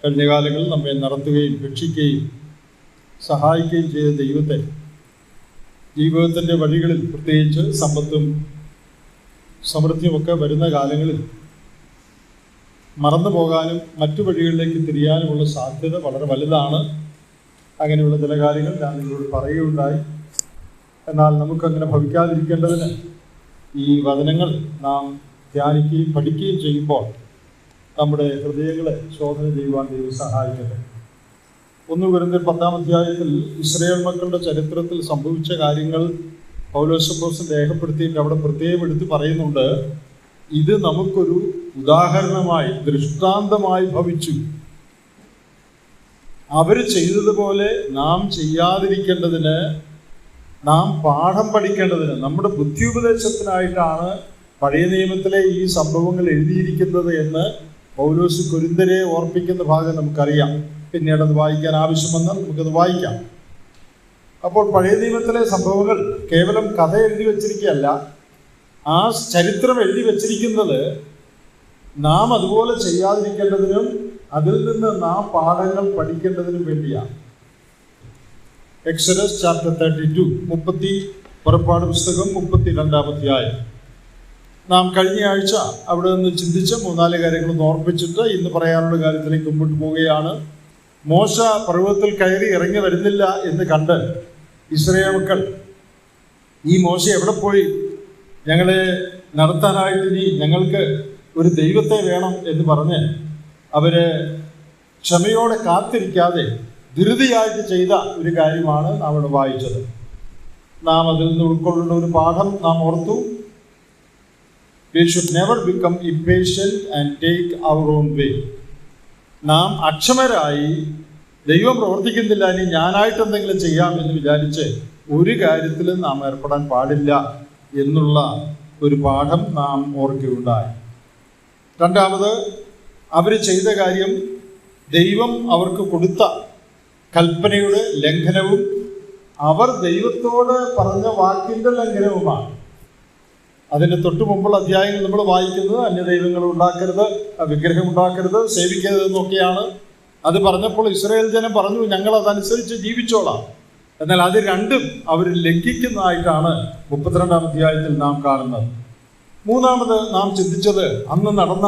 കഴിഞ്ഞ കാലങ്ങളിൽ നമ്മെ നടത്തുകയും രക്ഷിക്കുകയും സഹായിക്കുകയും ചെയ്ത ദൈവത്തെ ജീവിതത്തിൻ്റെ വഴികളിൽ, പ്രത്യേകിച്ച് സമ്പത്തും സമൃദ്ധിയുമൊക്കെ വരുന്ന കാലങ്ങളിൽ മറന്നു പോകാനും മറ്റു വഴികളിലേക്ക് തിരിയാനുമുള്ള സാധ്യത വളരെ വലുതാണ്. അങ്ങനെയുള്ള ചില കാര്യങ്ങൾ ഞാൻ നിങ്ങളോട് പറയുകയുണ്ടായി. എന്നാൽ നമുക്കങ്ങനെ ഭവിക്കാതിരിക്കേണ്ടതിന് ഈ വചനങ്ങൾ നാം ധ്യാനിക്കുകയും പഠിക്കുകയും ചെയ്യുമ്പോൾ നമ്മുടെ ഹൃദയങ്ങളെ ശോധന ചെയ്യുവാൻ ദൈവം സഹായിക്കട്ടെ. 1 കൊരിന്ത്യർ 10-ാം അധ്യായത്തിൽ ഇസ്രായേൽ മക്കളുടെ ചരിത്രത്തിൽ സംഭവിച്ച കാര്യങ്ങൾ പൗലോസ് അപ്പോസ്തലൻ രേഖപ്പെടുത്തിയിട്ട് അവിടെ പ്രത്യേകം എടുത്ത് പറയുന്നുണ്ട്. ഇത് നമുക്കൊരു ഉദാഹരണമായി, ദൃഷ്ടാന്തമായി ഭവിച്ചു. അവർ ചെയ്തതുപോലെ നാം ചെയ്യാതിരിക്കേണ്ടതിന്, നാം പാഠം പഠിക്കേണ്ടതിന്, നമ്മുടെ ബുദ്ധിയുപദേശത്തിനായിട്ടാണ് പഴയ നിയമത്തിലെ ഈ സംഭവങ്ങൾ എഴുതിയിരിക്കുന്നത് എന്ന് പൗലോസ് കൊരിന്ത്യരെ ഓർപ്പിക്കുന്ന ഭാഗം നമുക്കറിയാം. പിന്നീട് അത് വായിക്കാൻ ആവശ്യമെന്നാൽ നമുക്കത് വായിക്കാം. അപ്പോൾ പഴയ നിയമത്തിലെ സംഭവങ്ങൾ കേവലം കഥ എഴുതി വച്ചിരിക്കുകയല്ല, ആ ചരിത്രം എഴുതി വച്ചിരിക്കുന്നത് നാം അതുപോലെ ചെയ്യാതിരിക്കേണ്ടതിനും അതിൽ നിന്ന് നാം പാഠങ്ങൾ പഠിക്കേണ്ടതിനും വേണ്ടിയാണ്. എക്സോഡസ് ചാപ്റ്റർ 32, പുറപ്പാട് പുസ്തകം 32-ാം അധ്യായം. നാം കഴിഞ്ഞ ആഴ്ച അവിടെ നിന്ന് ചിന്തിച്ച 3-4 കാര്യങ്ങളൊന്ന് ഓർപ്പിച്ചിട്ട് ഇന്ന് പറയാനുള്ള കാര്യത്തിലേക്ക് മുമ്പോട്ട് പോവുകയാണ്. മോശ പർവ്വതത്തിൽ കയറി ഇറങ്ങി വരുന്നില്ല എന്ന് കണ്ട് ഇസ്രായേൽ മക്കൾ, ഈ മോശ എവിടെ പോയി? ഞങ്ങളെ നടത്താനായിട്ട് ഇനി ഞങ്ങൾക്ക് ഒരു ദൈവത്തെ വേണം എന്ന് പറഞ്ഞ് അവര് ക്ഷമയോടെ കാത്തിരിക്കാതെ ധൃതിയായിട്ട് ചെയ്ത ഒരു കാര്യമാണ് നാം ഇവിടെ വായിച്ചത്. നാം അതിൽ നിന്ന് ഉൾക്കൊള്ളുന്ന ഒരു പാഠം നാം ഓർത്തു. We should never become impatient and take our own way. നാം അക്ഷമരായി ദൈവം പ്രവർത്തിക്കുന്നില്ല, ഇനി ഞാനായിട്ട് എന്തെങ്കിലും ചെയ്യാം എന്ന് വിചാരിച്ച് ഒരു കാര്യത്തിലും നാം ഏർപ്പെടാൻ പാടില്ല എന്നുള്ള ഒരു പാഠം നാം ഓർക്കുകയുണ്ടായി. രണ്ടാമത്, അവർ ചെയ്ത കാര്യം ദൈവം അവർക്ക് കൊടുത്ത കൽപ്പനയുടെ ലംഘനവും അവർ ദൈവത്തോട് പറഞ്ഞ വാക്കിൻ്റെ ലംഘനവുമാണ്. അതിൻ്റെ തൊട്ടു മുമ്പുള്ള അധ്യായങ്ങൾ നമ്മൾ വായിക്കുന്നത് അന്യദൈവങ്ങൾ ഉണ്ടാക്കരുത്, വിഗ്രഹം ഉണ്ടാക്കരുത്, സേവിക്കരുത് എന്നൊക്കെയാണ്. അത് പറഞ്ഞപ്പോൾ ഇസ്രായേൽ ജനം പറഞ്ഞു, ഞങ്ങൾ അതനുസരിച്ച് ജീവിച്ചോളാം. എന്നാൽ അത് രണ്ടും അവർ ലംഘിക്കുന്നതായിട്ടാണ് 32-ാം അധ്യായത്തിൽ നാം കാണുന്നത്. മൂന്നാമത് നാം ചിന്തിച്ചത് അന്ന് നടന്ന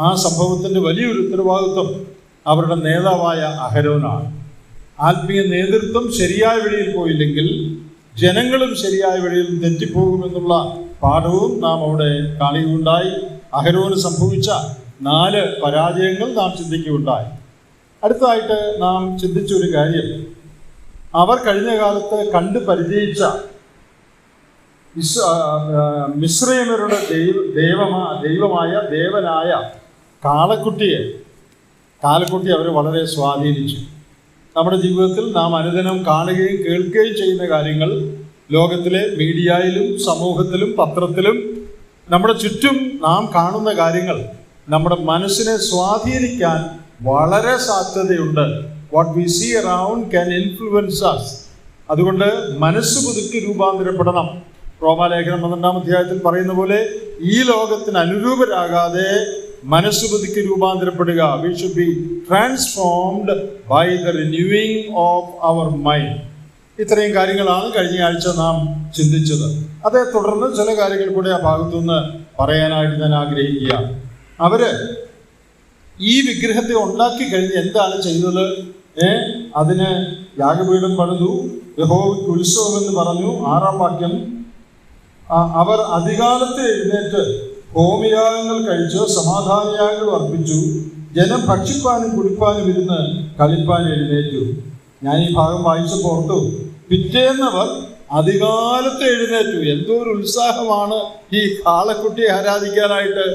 ആ സംഭവത്തിൻ്റെ വലിയൊരു ഉത്തരവാദിത്വം അവരുടെ നേതാവായ അഹരോനാണ്. ആത്മീയ നേതൃത്വം ശരിയായ വഴിയിൽ പോയില്ലെങ്കിൽ ജനങ്ങളും ശരിയായ വഴിയിൽ തെറ്റിപ്പോകുമെന്നുള്ള പാഠവും നാം അവിടെ കാണുകയുണ്ടായി. അഹരോന് സംഭവിച്ച 4 പരാജയങ്ങൾ നാം ചിന്തിക്കുകയുണ്ടായി. അടുത്തതായിട്ട് നാം ചിന്തിച്ചൊരു കാര്യം, അവർ കഴിഞ്ഞ കാലത്ത് കണ്ടു പരിചയിച്ച മിസ്രൈമ്യരുടെ ദേവനായ കാളക്കുട്ടി അവരെ വളരെ സ്വാധീനിച്ചു. നമ്മുടെ ജീവിതത്തിൽ നാം അനുദിനം കാണുകയും കേൾക്കുകയും ചെയ്യുന്ന കാര്യങ്ങൾ ലോകത്തിലെ മീഡിയയിലും സമൂഹത്തിലും പത്രത്തിലും നമ്മുടെ ചുറ്റും നാം കാണുന്ന കാര്യങ്ങൾ നമ്മുടെ മനസ്സിനെ സ്വാധീനിക്കാൻ വളരെ സാധ്യതയുണ്ട്. What we see around can influence us. അതുകൊണ്ട് മനസ്സ് പുതുക്കി രൂപാന്തരപ്പെടണം. റോമാലേഖനം 12-ാം അധ്യായത്തിൽ പറയുന്ന പോലെ ഈ ലോകത്തിന് അനുരൂപരാകാതെ മനസ്സ് പുതുക്കി രൂപാന്തരപ്പെടുക. We should be transformed by the renewing of our mind. ഇത്രയും കാര്യങ്ങളാണ് കഴിഞ്ഞ ആഴ്ച നാം ചിന്തിച്ചത്. അതേ തുടർന്ന് ചില കാര്യങ്ങൾ കൂടെ ആ ഭാഗത്തുനിന്ന് പറയാനായിട്ട് ഞാൻ ആഗ്രഹിക്കുകയാണ്. അവര് ഈ വിഗ്രഹത്തെ ഉണ്ടാക്കി കഴിഞ്ഞ് എന്താണ് ചെയ്തത്? അതിന് യാഗപീഠം പണിതു, യഹോവയ്ക്ക് ഉത്സവം എന്ന് പറഞ്ഞു. 6-ാം വാക്യം, അവർ അധികാലത്ത് എഴുന്നേറ്റ് ഹോമയാഗങ്ങൾ കഴിച്ച് സമാധാനയാഗങ്ങൾ അർപ്പിച്ചു. ജനം ഭക്ഷിപ്പാനും കുടിപ്പാനും ഇരുന്ന് കളിപ്പാൻ എഴുന്നേറ്റു. ഞാൻ ഈ ഭാഗം വായിച്ചപ്പോൾ ഓർത്തു, പിറ്റേന്നവർ അധികാലത്ത് എഴുന്നേറ്റു. എന്തോ ഒരു ഉത്സാഹമാണ് ഈ കാളക്കുട്ടിയെ ആരാധിക്കാനായിട്ട്.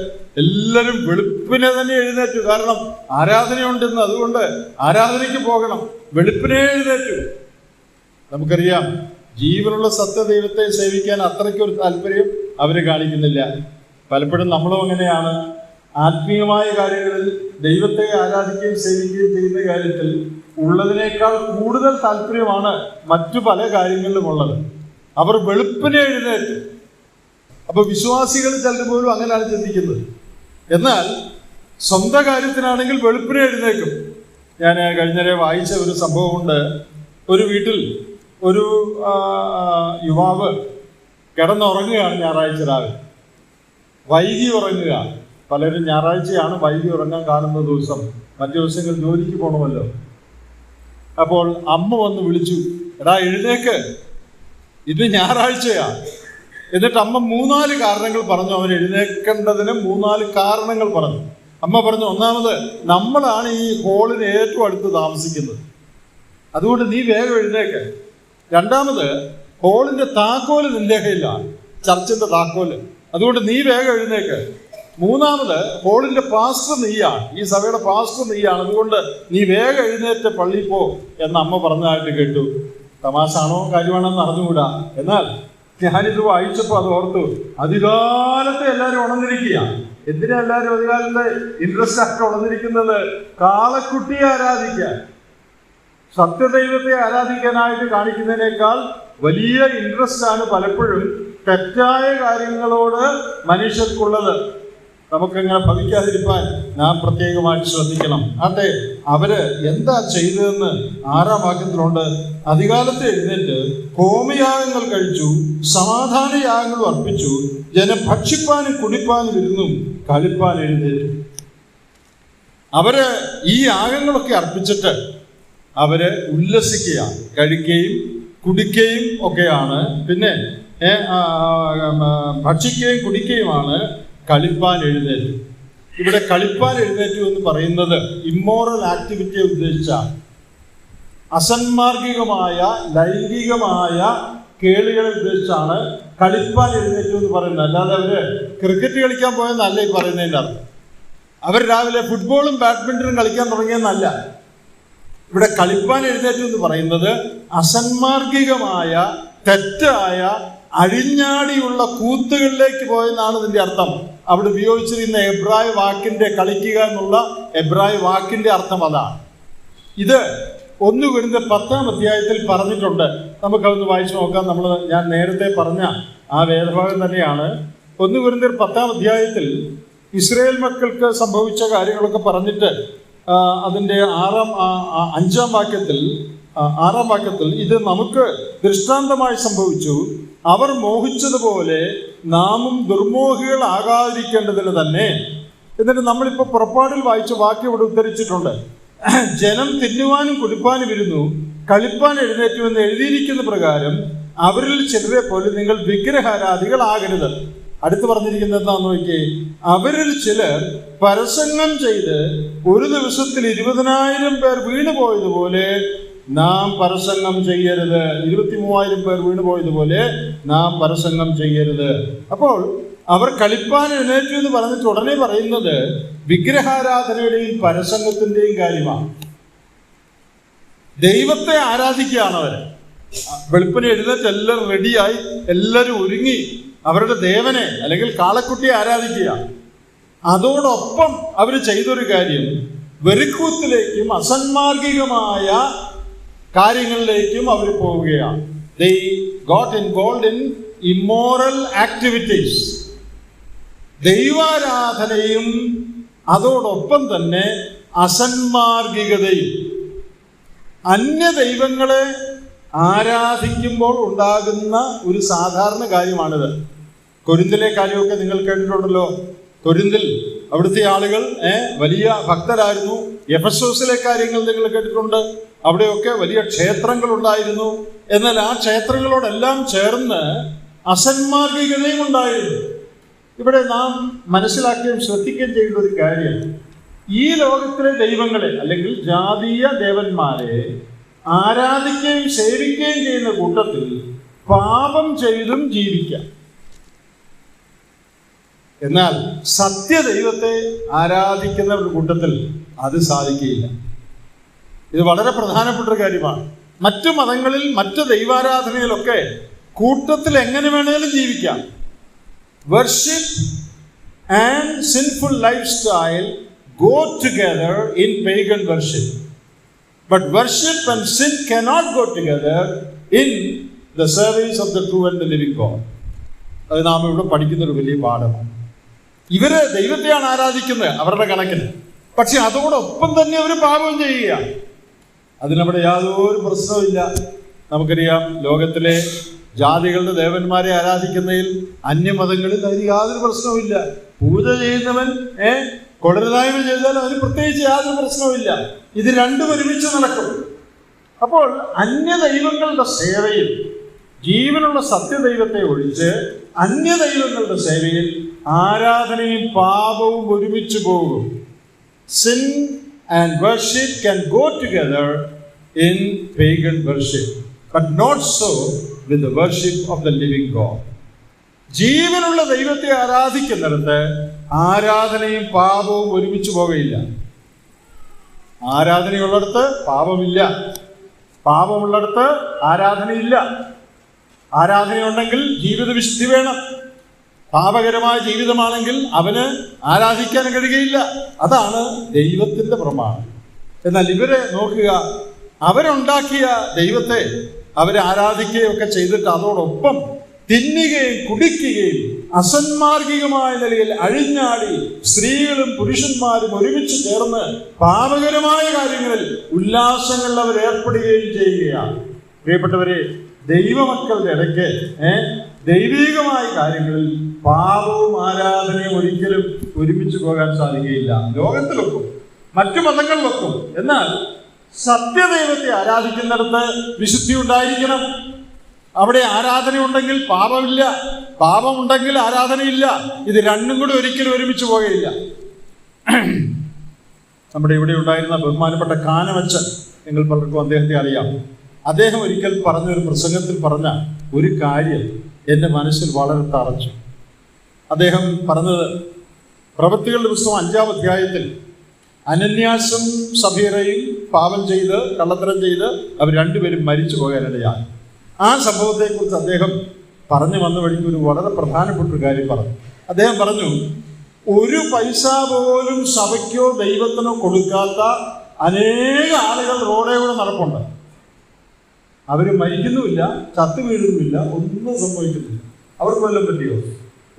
എല്ലാവരും വെളുപ്പിനെ തന്നെ എഴുന്നേറ്റു. കാരണം ആരാധനയുണ്ടെന്ന്, അതുകൊണ്ട് ആരാധനയ്ക്ക് പോകണം. വെളുപ്പിനെ എഴുന്നേറ്റു. നമുക്കറിയാം, ജീവനുള്ള സത്യദൈവത്തെ സേവിക്കാൻ അത്രയ്ക്കൊരു താല്പര്യം അവർ കാണിക്കുന്നില്ല. പലപ്പോഴും നമ്മളും അങ്ങനെയാണ്. ആത്മീയമായ കാര്യങ്ങളിൽ ദൈവത്തെ ആരാധിക്കുകയും സേവിക്കുകയും ചെയ്യുന്ന കാര്യത്തിൽ ഉള്ളതിനേക്കാൾ കൂടുതൽ താല്പര്യമാണ് മറ്റു പല കാര്യങ്ങളിലും ഉള്ളത്. അവർ വെളുപ്പിനെ എഴുന്നേറ്റ്. അപ്പോൾ വിശ്വാസികൾ ചിലർ പോലും അങ്ങനെയാണ് ചിന്തിക്കുന്നത്. എന്നാൽ സ്വന്തം കാര്യത്തിനാണെങ്കിൽ വെളുപ്പിനെ എഴുന്നേക്കും. ഞാൻ കഴിഞ്ഞേരെ വായിച്ച ഒരു സംഭവമുണ്ട്. ഒരു വീട്ടിൽ ഒരു യുവാവ് കിടന്നുറങ്ങുകയാണ് ഞായറാഴ്ച രാവിലെ. വൈകി ഉറങ്ങുക. പലരും ഞായറാഴ്ചയാണ് വൈകി ഉറങ്ങാൻ കാണുന്ന ദിവസം. മറ്റു ദിവസങ്ങൾ ജോലിക്ക് പോകണമല്ലോ. അപ്പോൾ അമ്മ വന്ന് വിളിച്ചു, എടാ എഴുന്നേക്ക്, ഇത് ഞായറാഴ്ചയാ. എന്നിട്ട് അമ്മ 3-4 കാരണങ്ങൾ പറഞ്ഞു. അവൻ എഴുന്നേക്കേണ്ടതിന് 3-4 കാരണങ്ങൾ പറഞ്ഞു. അമ്മ പറഞ്ഞു, ഒന്നാമത്, നമ്മളാണ് ഈ ഹോളിന് ഏറ്റവും അടുത്ത് താമസിക്കുന്നത്, അതുകൊണ്ട് നീ വേഗം എഴുന്നേക്ക്. രണ്ടാമത്, ഹോളിന്റെ താക്കോല് നിന്റെ കയ്യിലാണ്, ചർച്ചിന്റെ താക്കോല്, അതുകൊണ്ട് നീ വേഗം എഴുന്നേക്ക്. മൂന്നാമത്, ഹോളിന്റെ പാസ്റ്റർ നീയാണ്, ഈ സഭയുടെ പാസ്റ്റർ നീയാണ്, അതുകൊണ്ട് നീ വേഗം എഴുന്നേറ്റ് പള്ളിയിൽ പോ എന്ന് അമ്മ പറഞ്ഞതായിട്ട് കേട്ടു. തമാശാണോ കാര്യമാണെന്ന് അറിഞ്ഞുകൂടാ. എന്നാൽ ഞാനിത് വായിച്ചപ്പോൾ അത് ഓർത്തു. അധികാലത്തെ എല്ലാവരും ഉണർന്നിരിക്കുക. എന്തിനാ എല്ലാവരും അധികാലത്തെ ഇൻട്രസ്റ്റ് ആയിട്ട് ഉണർന്നിരിക്കുന്നത്? കാളക്കുട്ടിയെ ആരാധിക്കാൻ, സത്യദൈവത്തെ ആരാധിക്കാനായിട്ട് കാണിക്കുന്നതിനേക്കാൾ വലിയ ഇൻട്രസ്റ്റ് ആണ് പലപ്പോഴും തെറ്റായ കാര്യങ്ങളോട് മനുഷ്യർക്കുള്ളത്. നമുക്കങ്ങനെ ഭവിക്കാതിരിക്കാൻ നാം പ്രത്യേകമായിട്ട് ശ്രദ്ധിക്കണം. ആട്ടെ, അവര് എന്താ ചെയ്തതെന്ന് 6-ാം വാക്യത്തിലുണ്ട്. അധികാലത്ത് എഴുന്നേറ്റ് ഹോമയാഗങ്ങൾ കഴിച്ചു, സമാധാന യാഗങ്ങളും അർപ്പിച്ചു, ജനം ഭക്ഷിപ്പാനും കുടിപ്പാനും ഇരുന്നും കളിപ്പാൻ എഴുന്നേറ്റു. അവര് ഈ യാഗങ്ങളൊക്കെ അർപ്പിച്ചിട്ട് അവര് ഉല്ലസിക്കുകയാണ്, കഴിക്കുകയും കുടിക്കുകയും ഒക്കെയാണ്. പിന്നെ ഭക്ഷിക്കുകയും കുടിക്കുകയുമാണ്. കളിപ്പാൻ എഴുന്നേറ്റു. ഇവിടെ കളിപ്പാൻ എഴുന്നേറ്റു എന്ന് പറയുന്നത് ഇമ്മോറൽ ആക്ടിവിറ്റിയെ ഉദ്ദേശിച്ചാണ്. അസന്മാർഗികമായ ലൈംഗികമായ കേളികളെ ഉദ്ദേശിച്ചാണ് കളിപ്പാൻ എഴുന്നേറ്റു എന്ന് പറയുന്നത്. അല്ലാതെ അവര് ക്രിക്കറ്റ് കളിക്കാൻ പോയെന്നല്ല ഈ പറയുന്നതിൻ്റെ അർത്ഥം. അവർ രാവിലെ ഫുട്ബോളും ബാഡ്മിൻ്റണും കളിക്കാൻ തുടങ്ങിയെന്നല്ല. ഇവിടെ കളിപ്പാൻ എഴുന്നേറ്റു എന്ന് പറയുന്നത് അസന്മാർഗികമായ തെറ്റായ അഴിഞ്ഞാടിയുള്ള കൂത്തുകളിലേക്ക് പോയെന്നാണ് ഇതിന്റെ അർത്ഥം. അവിടെ ഉപയോഗിച്ചിരുന്ന എബ്രായ വാക്കിന്റെ കളിക്കുക എന്നുള്ള എബ്രായ വാക്കിന്റെ അർത്ഥം അതാണ്. ഇത് 1 കൊരിന്ത്യർ 10-ാം അധ്യായത്തിൽ പറഞ്ഞിട്ടുണ്ട്. നമുക്കതൊന്ന് വായിച്ചു നോക്കാം. ഞാൻ നേരത്തെ പറഞ്ഞ ആ വേദഭാഗം തന്നെയാണ്. 1 കൊരിന്ത്യർ 10-ാം അധ്യായത്തിൽ ഇസ്രായേൽ മക്കൾക്ക് സംഭവിച്ച കാര്യങ്ങളൊക്കെ പറഞ്ഞിട്ട് അതിൻ്റെ 5-ാം വാക്യത്തിൽ ഇത് നമുക്ക് ദൃഷ്ടാന്തമായി സംഭവിച്ചു. അവർ മോഹിച്ചതുപോലെ നാമും ദുർമോഹികളാകാതിരിക്കേണ്ടതിന് തന്നെ. എന്നിട്ട് നമ്മളിപ്പോൾ പുറപ്പാടിൽ വായിച്ച വാക്യം ഇവിടെ ഉദ്ധരിച്ചിട്ടുണ്ട്. ജനം തിന്നുവാനും കുടിപ്പാനും ഇരുന്നു, കളിപ്പാൻ എഴുന്നേറ്റു എന്ന് എഴുതിയിരിക്കുന്ന പ്രകാരം അവരിൽ ചിലരെ പോലെ നിങ്ങൾ വിഗ്രഹാരാധികളാകരുത്. അടുത്ത് പറഞ്ഞിരിക്കുന്നത് എന്താണെന്ന് നോക്കിയേ. അവരിൽ ചിലർ പരസംഗം ചെയ്ത് ഒരു ദിവസത്തിൽ 20,000 പേർ വീണുപോയതുപോലെ നാം പരസംഗം ചെയ്യരുത്. 23,000 പേർ വീണുപോയതുപോലെ നാം പരസംഗം ചെയ്യരുത്. അപ്പോൾ അവർ കളിപ്പാൻ എഴുന്നേറ്റു എന്ന് പറഞ്ഞിട്ട് ഉടനെ പറയുന്നത് വിഗ്രഹാരാധനയുടെയും പരസംഗത്തിന്റെയും കാര്യമാണ്. ദൈവത്തെ ആരാധിക്കുകയാണ് അവർ. വെളുപ്പിനെ എഴുന്നേറ്റ് എല്ലാവരും റെഡിയായി, എല്ലാവരും ഒരുങ്ങി അവരുടെ ദേവനെ അല്ലെങ്കിൽ കാളക്കുട്ടിയെ ആരാധിക്കുക. അതോടൊപ്പം അവർ ചെയ്തൊരു കാര്യം, വെറിക്കൂത്തിലേക്കും അസന്മാർഗികമായ കാര്യങ്ങളിലേക്കും അവർ പോവുകയാണ്. They got involved in immoral activities. ദൈവാരാധനയും അതോടൊപ്പം തന്നെ അസന്മാർഗികതയും. അന്യ ദൈവങ്ങളെ ആരാധിക്കുമ്പോൾ ഉണ്ടാകുന്ന ഒരു സാധാരണ കാര്യമാണിത്. കൊരിന്തിലെ കാര്യമൊക്കെ നിങ്ങൾ കേട്ടിട്ടുണ്ടല്ലോ. കൊരിന്തിൽ അവിടുത്തെ ആളുകൾ വലിയ ഭക്തരായിരുന്നു. എഫെസോസിലെ കാര്യങ്ങൾ നിങ്ങൾ കേട്ടിട്ടുണ്ട്. അവിടെയൊക്കെ വലിയ ക്ഷേത്രങ്ങൾ ഉണ്ടായിരുന്നു. എന്നാൽ ആ ക്ഷേത്രങ്ങളോടെല്ലാം ചേർന്ന് അസന്മാർഗികതയും ഉണ്ടായിരുന്നു. ഇവിടെ നാം മനസ്സിലാക്കുകയും ശ്രദ്ധിക്കുകയും ചെയ്യേണ്ട ഒരു കാര്യം, ഈ ലോകത്തിലെ ദൈവങ്ങളെ അല്ലെങ്കിൽ ജാതീയ ദേവന്മാരെ ആരാധിക്കുകയും സേവിക്കുകയും ചെയ്യുന്ന കൂട്ടത്തിൽ പാപം ചെയ്തും ജീവിക്കാം. എന്നാൽ സത്യദൈവത്തെ ആരാധിക്കുന്ന ഒരു കൂട്ടത്തിൽ അത് സാധിക്കുകയില്ല. ഇത് വളരെ പ്രധാനപ്പെട്ട ഒരു കാര്യമാണ്. മറ്റു മതങ്ങളിൽ, മറ്റു ദൈവാരാധനയിലൊക്കെ കൂട്ടത്തിൽ എങ്ങനെ വേണേലും ജീവിക്കാം. Worship and sinful life style go together in pagan worship. But worship and sin cannot go together in the service of the true and the living God. അത് നാം ഇവിടെ പഠിക്കുന്ന ഒരു വലിയ പാഠമാണ്. ഇവര് ദൈവത്തെയാണ് ആരാധിക്കുന്നത് അവരുടെ കണക്കിന്. പക്ഷെ അതോടൊപ്പം തന്നെ അവർ പാപം ചെയ്യുക. അതിനവിടെ യാതൊരു പ്രശ്നവുമില്ല. നമുക്കറിയാം, ലോകത്തിലെ ജാതികളുടെ ദേവന്മാരെ ആരാധിക്കുന്നതിൽ, അന്യമതങ്ങളിൽ അതിന് യാതൊരു പ്രശ്നവുമില്ല. പൂജ ചെയ്യുന്നവൻ കൊടരുതായ്മ ചെയ്താൽ അതിന് പ്രത്യേകിച്ച് യാതൊരു പ്രശ്നവുമില്ല. ഇത് രണ്ടും ഒരുമിച്ച് നടക്കും. അപ്പോൾ അന്യദൈവങ്ങളുടെ സേവയിൽ, ജീവനുള്ള സത്യദൈവത്തെ ഒഴിച്ച് അന്യദൈവങ്ങളുടെ സേവയിൽ ആരാധനയും പാപവും ഒരുമിച്ച് പോകും. Sin and worship can go together in pagan worship, but not so with the worship of the living God. ജീവനുള്ള ദൈവത്തെ ആരാധിക്കുന്നിടത്ത് ആരാധനയും പാപവും ഒരുമിച്ച് പോകയില്ല. ആരാധനയുള്ളിടത്ത് പാപമില്ല, പാപമുള്ളിടത്ത് ആരാധനയില്ല. ആരാധനയുണ്ടെങ്കിൽ ജീവിത വിശുദ്ധി വേണം. പാപകരമായ ജീവിതമാണെങ്കിൽ അവന് ആരാധിക്കാൻ കഴിയുകയില്ല. അതാണ് ദൈവത്തിൻ്റെ പ്രമാണം. എന്നാൽ ഇവരെ നോക്കുക, അവരുണ്ടാക്കിയ ദൈവത്തെ അവരെ ആരാധിക്കുകയൊക്കെ ചെയ്തിട്ട് അതോടൊപ്പം തിന്നുകയും കുടിക്കുകയും അസന്മാർഗികമായ നിലയിൽ അഴിഞ്ഞാടി സ്ത്രീകളും പുരുഷന്മാരും ഒരുമിച്ച് ചേർന്ന് പാപകരമായ കാര്യങ്ങളിൽ ഉല്ലാസങ്ങളിൽ അവർ ഏർപ്പെടുകയും ചെയ്യുകയാണ്. പ്രിയപ്പെട്ടവരെ, ദൈവമക്കളുടെ ഇടയ്ക്ക് ദൈവികമായ കാര്യങ്ങളിൽ പാപവും ആരാധനയും ഒരിക്കലും ഒരുമിച്ച് പോകാൻ സാധിക്കുകയില്ല. ലോകത്തിലൊക്കും മറ്റു മതങ്ങളിലൊക്കും. എന്നാൽ സത്യദൈവത്തെ ആരാധിക്കുന്നിടത്ത് വിശുദ്ധി ഉണ്ടായിരിക്കണം. അവിടെ ആരാധന ഉണ്ടെങ്കിൽ പാപമില്ല, പാപമുണ്ടെങ്കിൽ ആരാധനയില്ല. ഇത് രണ്ടും കൂടി ഒരിക്കലും ഒരുമിച്ച് പോകുകയില്ല. നമ്മുടെ ഇവിടെ ഉണ്ടായിരുന്ന ബഹുമാനപ്പെട്ട കാനമച്ചൻ, നിങ്ങൾ പലർക്കും അദ്ദേഹത്തെ അറിയാം. അദ്ദേഹം ഒരിക്കൽ പറഞ്ഞൊരു പ്രസംഗത്തിൽ പറഞ്ഞ ഒരു കാര്യം എൻ്റെ മനസ്സിൽ വളരെ തറച്ചു. അദ്ദേഹം പറഞ്ഞത്, പ്രവൃത്തികളുടെ പുസ്തകം 5-ാം അധ്യായത്തിൽ അനന്യാസും സഫീറയും പാപം ചെയ്ത് കള്ളത്തരം ചെയ്ത് അവർ രണ്ടുപേരും മരിച്ചു പോകാനിടയായി. ആ സംഭവത്തെക്കുറിച്ച് അദ്ദേഹം പറഞ്ഞു വന്ന വഴിക്ക് ഒരു വളരെ പ്രധാനപ്പെട്ട ഒരു കാര്യം പറഞ്ഞു. അദ്ദേഹം പറഞ്ഞു, ഒരു പൈസ പോലും സഭയ്ക്കോ ദൈവത്തിനോ കൊടുക്കാത്ത അനേക ആളുകൾ റോഡേ കൂടെ നടപ്പുണ്ട്. അവർ മരിക്കുന്നുമില്ല, ചത്തു വീഴുന്നുമില്ല, ഒന്നും സംഭവിക്കുന്നില്ല. അവർക്ക് വല്ലതും പറ്റിയോ?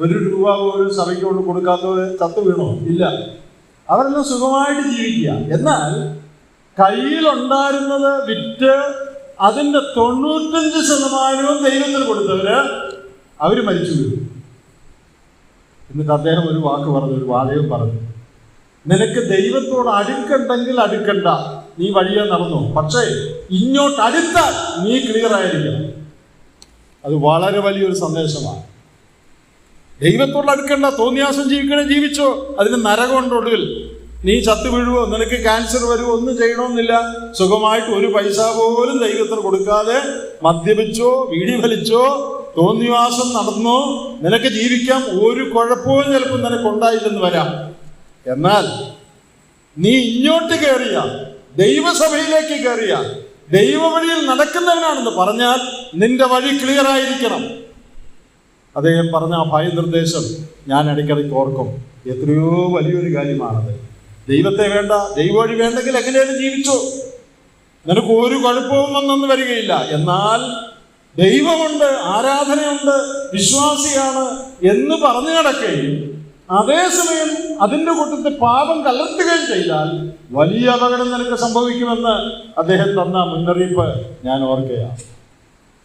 ഒരു രൂപ പോലും സഭയ്ക്ക് കൊണ്ട് കൊടുക്കാത്തവർ ചത്തു വീണോ? ഇല്ല. അവരെല്ലാം സുഖമായിട്ട് ജീവിക്കുക. എന്നാൽ കയ്യിലുണ്ടായിരുന്നത് വിറ്റ് അതിൻ്റെ 95% ദൈവത്തിന് കൊടുത്തവര് അവർ മരിച്ചു വീഴും. എന്നിട്ട് അദ്ദേഹം ഒരു വാക്ക് പറഞ്ഞു, ഒരു വാചകം പറഞ്ഞു, നിനക്ക് ദൈവത്തോട് അടുക്കണ്ടെങ്കിൽ അടുക്കണ്ട, നീ വഴിയെ നടന്നു. പക്ഷേ ഇങ്ങോട്ട് അടുത്താൽ നീ ക്ലിയർ ആയിരിക്കണം. അത് വളരെ വലിയൊരു സന്ദേശമാണ്. ദൈവത്തോട് അടുക്കണ്ട, തോന്നിയാസം ജീവിക്കണേ ജീവിച്ചോ, അതിന് നരകമുണ്ട്. ഒടുവിൽ നീ ചത്തു വീഴുവോ, നിനക്ക് ക്യാൻസർ വരുമോ, ഒന്നും ചെയ്യണമെന്നില്ല. സുഖമായിട്ട് ഒരു പൈസ പോലും ദൈവത്തിന് കൊടുക്കാതെ മദ്യപിച്ചോ വീടി വലിച്ചോ തോന്നിവാസം നടന്നോ നിനക്ക് ജീവിക്കാം. ഒരു കുഴപ്പവും ചിലപ്പോൾ നിനക്കുണ്ടായില്ലെന്ന് വരാം. എന്നാൽ നീ ഇങ്ങോട്ട് കയറിയ, ദൈവസഭയിലേക്ക് കയറിയ, ദൈവവഴിയിൽ നടക്കുന്നവനാണെന്ന് പറഞ്ഞാൽ നിന്റെ വഴി ക്ലിയർ ആയിരിക്കണം. അദ്ദേഹം പറഞ്ഞ ആ ഭയനിർദ്ദേശം ഞാൻ ഇടയ്ക്കിടയ്ക്ക് ഓർക്കും. എത്രയോ വലിയൊരു കാര്യമാണത്. ദൈവത്തെ വേണ്ട, ദൈവവഴി വേണ്ടെങ്കിൽ എങ്ങനെയാലും ജീവിച്ചോ, നിനക്ക് ഒരു കുഴപ്പവും വന്നൊന്നും വരികയില്ല. എന്നാൽ ദൈവമുണ്ട്, ആരാധനയുണ്ട്, വിശ്വാസിയാണ് എന്ന് പറഞ്ഞു നടക്കുകയും അതേസമയം അതിൻ്റെ കൂട്ടത്തിൽ പാപം കലർത്തുകയും ചെയ്താൽ വലിയ അപകടം നിനക്ക് സംഭവിക്കുമെന്ന് അദ്ദേഹം തന്ന മുന്നറിയിപ്പ് ഞാൻ ഓർക്കുകയാണ്.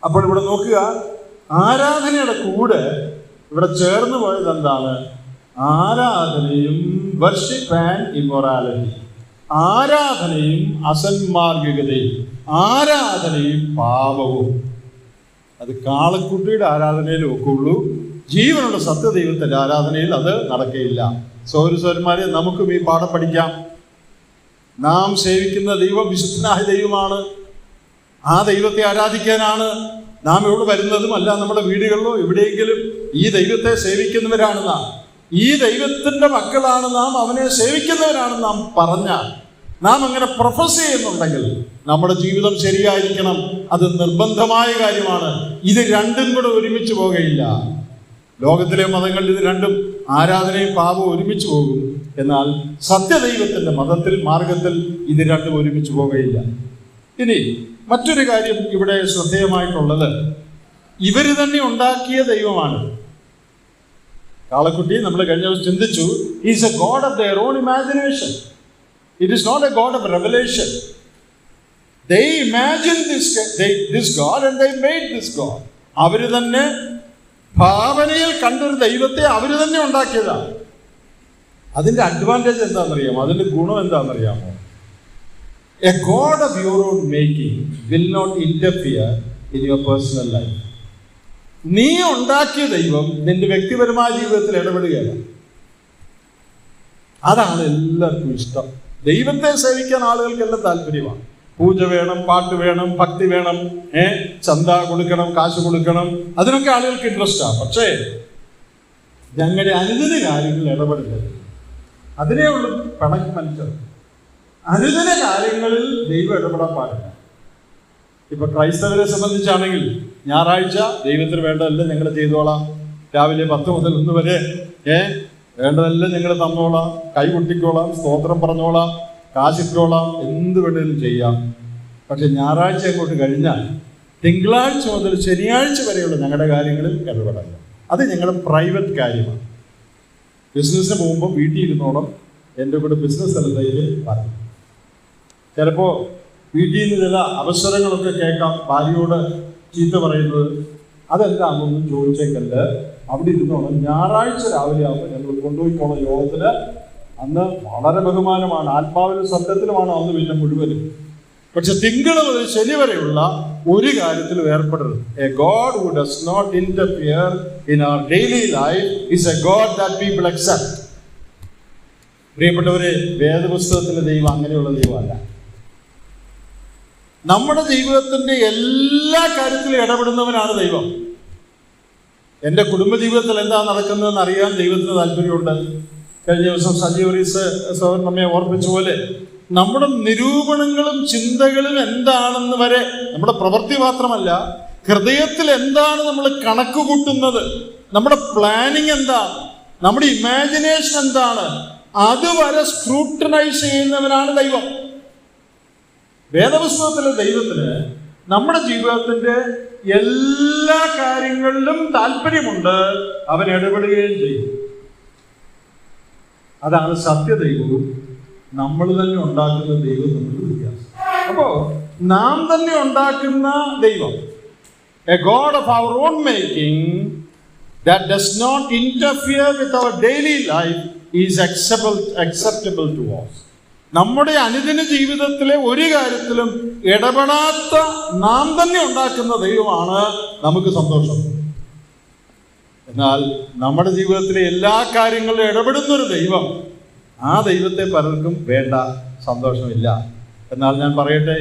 അപ്പോൾ ഇവിടെ നോക്കുക, ആരാധനയുടെ കൂടെ ഇവിടെ ചേർന്ന് പോയത് എന്താണ്? ആരാധനയും വർഷിപ്പ് ആൻഡ് ഇമ്മൊറാലിറ്റി, ആരാധനയും അസന്മാർഗികതയും, ആരാധനയും പാപവും. അത് കാളക്കുട്ടിയുടെ ആരാധനയിലും ഒക്കെ ഉള്ളൂ. ജീവനുള്ള സത്യദൈവത്തിൻ്റെ ആരാധനയിൽ അത് നടക്കുകയില്ല. സൗരസ്വരന്മാരെ, നമുക്കും ഈ പാഠം പഠിക്കാം. നാം സേവിക്കുന്ന ദൈവം വിശുദ്ധനായ ദൈവമാണ്. ആ ദൈവത്തെ ആരാധിക്കാനാണ് നാം ഇവിടെ വരുന്നതും. അല്ല നമ്മുടെ വീടുകളിലോ എവിടെയെങ്കിലും ഈ ദൈവത്തെ സേവിക്കുന്നവരാണ് നാം, ഈ ദൈവത്തിൻ്റെ മക്കളാണ് നാം, അവനെ സേവിക്കുന്നവരാണ് നാം പറഞ്ഞാൽ, നാം അങ്ങനെ പ്രൊഫസ് ചെയ്യുന്നുണ്ടെങ്കിൽ നമ്മുടെ ജീവിതം ശരിയായിരിക്കണം. അത് നിർബന്ധമായ കാര്യമാണ്. ഇത് രണ്ടും കൂടെ ഒരുമിച്ച് പോകുകയില്ല. ലോകത്തിലെ മതങ്ങളിൽ ഇത് രണ്ടും, ആരാധനയും പാപവും ഒരുമിച്ച് പോകും. എന്നാൽ സത്യദൈവത്തിൻ്റെ മതത്തിൽ, മാർഗത്തിൽ ഇത് രണ്ടും ഒരുമിച്ച് പോകുകയില്ല. ഇനി മറ്റൊരു കാര്യം ഇവിടെ ശ്രദ്ധേയമായിട്ടുള്ളത്, ഇവർ തന്നെ ഉണ്ടാക്കിയ ദൈവമാണ് കാളക്കുട്ടി. നമ്മൾ കഴിഞ്ഞ ദിവസം ചിന്തിച്ചു, is a god of their own imagination. It is not a God of revelation. They imagined this God and they made this God. അവർ തന്നെ ഭാവനയിൽ കണ്ടൊരു ദൈവത്തെ അവർ തന്നെ ഉണ്ടാക്കിയതാണ്. അതിൻ്റെ അഡ്വാൻറ്റേജ് എന്താണെന്നറിയാമോ? അതിൻ്റെ ഗുണം എന്താണെന്നറിയാമോ? A God of your own making will not interfere in your personal life. നീ ഉണ്ടാക്കിയ ദൈവം നിന്റെ വ്യക്തിപരമായ ജീവിതത്തിൽ ഇടപെടുകയല്ല. അതാണ് എല്ലാവർക്കും ഇഷ്ടം. ദൈവത്തെ സേവിക്കാൻ ആളുകൾക്കെല്ലാം താല്പര്യമാണ്. പൂജ വേണം, പാട്ട് വേണം, ഭക്തി വേണം, ചന്ത കൊടുക്കണം, കാശ് കൊടുക്കണം, അതിനൊക്കെ ആളുകൾക്ക് ഇൻട്രസ്റ്റാണ്. പക്ഷേ ഞങ്ങളുടെ അനുദിന കാര്യങ്ങളിൽ ഇടപെടുന്നത് അതിനേ ഉള്ളൂ പിണക്ക് മനുഷ്യർ. അനുദിന കാര്യങ്ങളിൽ ദൈവം ഇടപെടാൻ പാടില്ല. ഇപ്പൊ ക്രൈസ്തവരെ സംബന്ധിച്ചാണെങ്കിൽ ഞായറാഴ്ച ദൈവത്തിന് വേണ്ടതെല്ലാം ഞങ്ങൾ ചെയ്തോളാം, രാവിലെ 10 മുതൽ 1 വരെ വേണ്ടതെല്ലാം ഞങ്ങൾ തന്നോളാം, കൈകൊട്ടിക്കോളാം, സ്തോത്രം പറഞ്ഞോളാം, കാശിക്കോളാം, എന്ത് വേണേലും ചെയ്യാം. പക്ഷെ ഞായറാഴ്ച അങ്ങോട്ട് കഴിഞ്ഞാൽ തിങ്കളാഴ്ച മുതൽ ശനിയാഴ്ച വരെയുള്ള ഞങ്ങളുടെ കാര്യങ്ങളിൽ ഇടപെടല്ല. അത് ഞങ്ങളുടെ പ്രൈവറ്റ് കാര്യമാണ്. ബിസിനസ്സിന് പോകുമ്പോൾ വീട്ടിൽ ഇരുന്നോളം എൻ്റെ കൂടെ ബിസിനസ് സ്ഥലത്തേക്ക് പറയും. ചിലപ്പോൾ വീട്ടിൽ നിന്ന് ചില അവസരങ്ങളൊക്കെ കേൾക്കാം, ഭാര്യയോട് ചീത്ത പറയുന്നത്. അതെന്താണെന്നൊന്നും ചോദിച്ചേക്കല്ല, അവിടെ ഇരുന്നോളം ഞായറാഴ്ച രാവിലെ ആകുമ്പോൾ ഞങ്ങൾ കൊണ്ടുപോയിക്കോളം യോഗത്തിന്. അന്ന് വളരെ ബഹുമാനമാണ്, ആത്മാവിലും സത്യത്തിലുമാണ് അന്ന് പിന്നെ മുഴുവനും. പക്ഷെ തിങ്കൾ മുതൽ ശനി വരെയുള്ള ഒരു കാര്യത്തിലും ഏർപ്പെടരുത്. A God who does not interfere in our daily life is a God that people accept. പ്രിയപ്പെട്ടവരെ, വേദപുസ്തകത്തിലെ ദൈവം അങ്ങനെയുള്ള ദൈവമല്ല. നമ്മുടെ ജീവിതത്തിന്റെ എല്ലാ കാര്യത്തിലും ഇടപെടുന്നവനാണ് ദൈവം. എൻ്റെ കുടുംബജീവിതത്തിൽ എന്താ നടക്കുന്നതെന്ന് അറിയാൻ ദൈവത്തിന് താല്പര്യമുണ്ട്. കഴിഞ്ഞ ദിവസം സജീവറീസ് സഹോദരൻ നമ്മെ ഓർപ്പിച്ച പോലെ നമ്മുടെ നിരൂപണങ്ങളും ചിന്തകളും എന്താണെന്ന് വരെ, നമ്മുടെ പ്രവൃത്തി മാത്രമല്ല, ഹൃദയത്തിൽ എന്താണ് നമ്മൾ കണക്ക് കൂട്ടുന്നത്, നമ്മുടെ പ്ലാനിങ് എന്താണ്, നമ്മുടെ ഇമാജിനേഷൻ എന്താണ്, അതുവരെ സ്ക്രൂട്ടനൈസ് ചെയ്യുന്നവനാണ് ദൈവം. വേദപുസ്തകത്തിലെ ദൈവത്തിന് നമ്മുടെ ജീവിതത്തിന്റെ എല്ലാ കാര്യങ്ങളിലും താല്പര്യമുണ്ട്. അവൻ ഇടപെടുകയും ചെയ്യും. അതാണ് സത്യദൈവവും നമ്മൾ തന്നെ ഉണ്ടാക്കുന്ന ദൈവം തമ്മിലുള്ള വ്യത്യാസം. അപ്പോ നാം തന്നെ ഉണ്ടാക്കുന്ന ദൈവം, a god of our own making that does not interfere with our daily life is acceptable to us. നമ്മുടെ അനുദിന ജീവിതത്തിലെ ഒരു കാര്യത്തിലും ഇടപെടാത്ത നാം തന്നെ ഉണ്ടാക്കുന്ന ദൈവമാണ് നമുക്ക് സന്തോഷം. എന്നാൽ നമ്മുടെ ജീവിതത്തിലെ എല്ലാ കാര്യങ്ങളിലും ഇടപെടുന്നൊരു ദൈവം, ആ ദൈവത്തെ പലർക്കും വേണ്ട, സന്തോഷമില്ല. എന്നാൽ ഞാൻ പറയട്ടെ,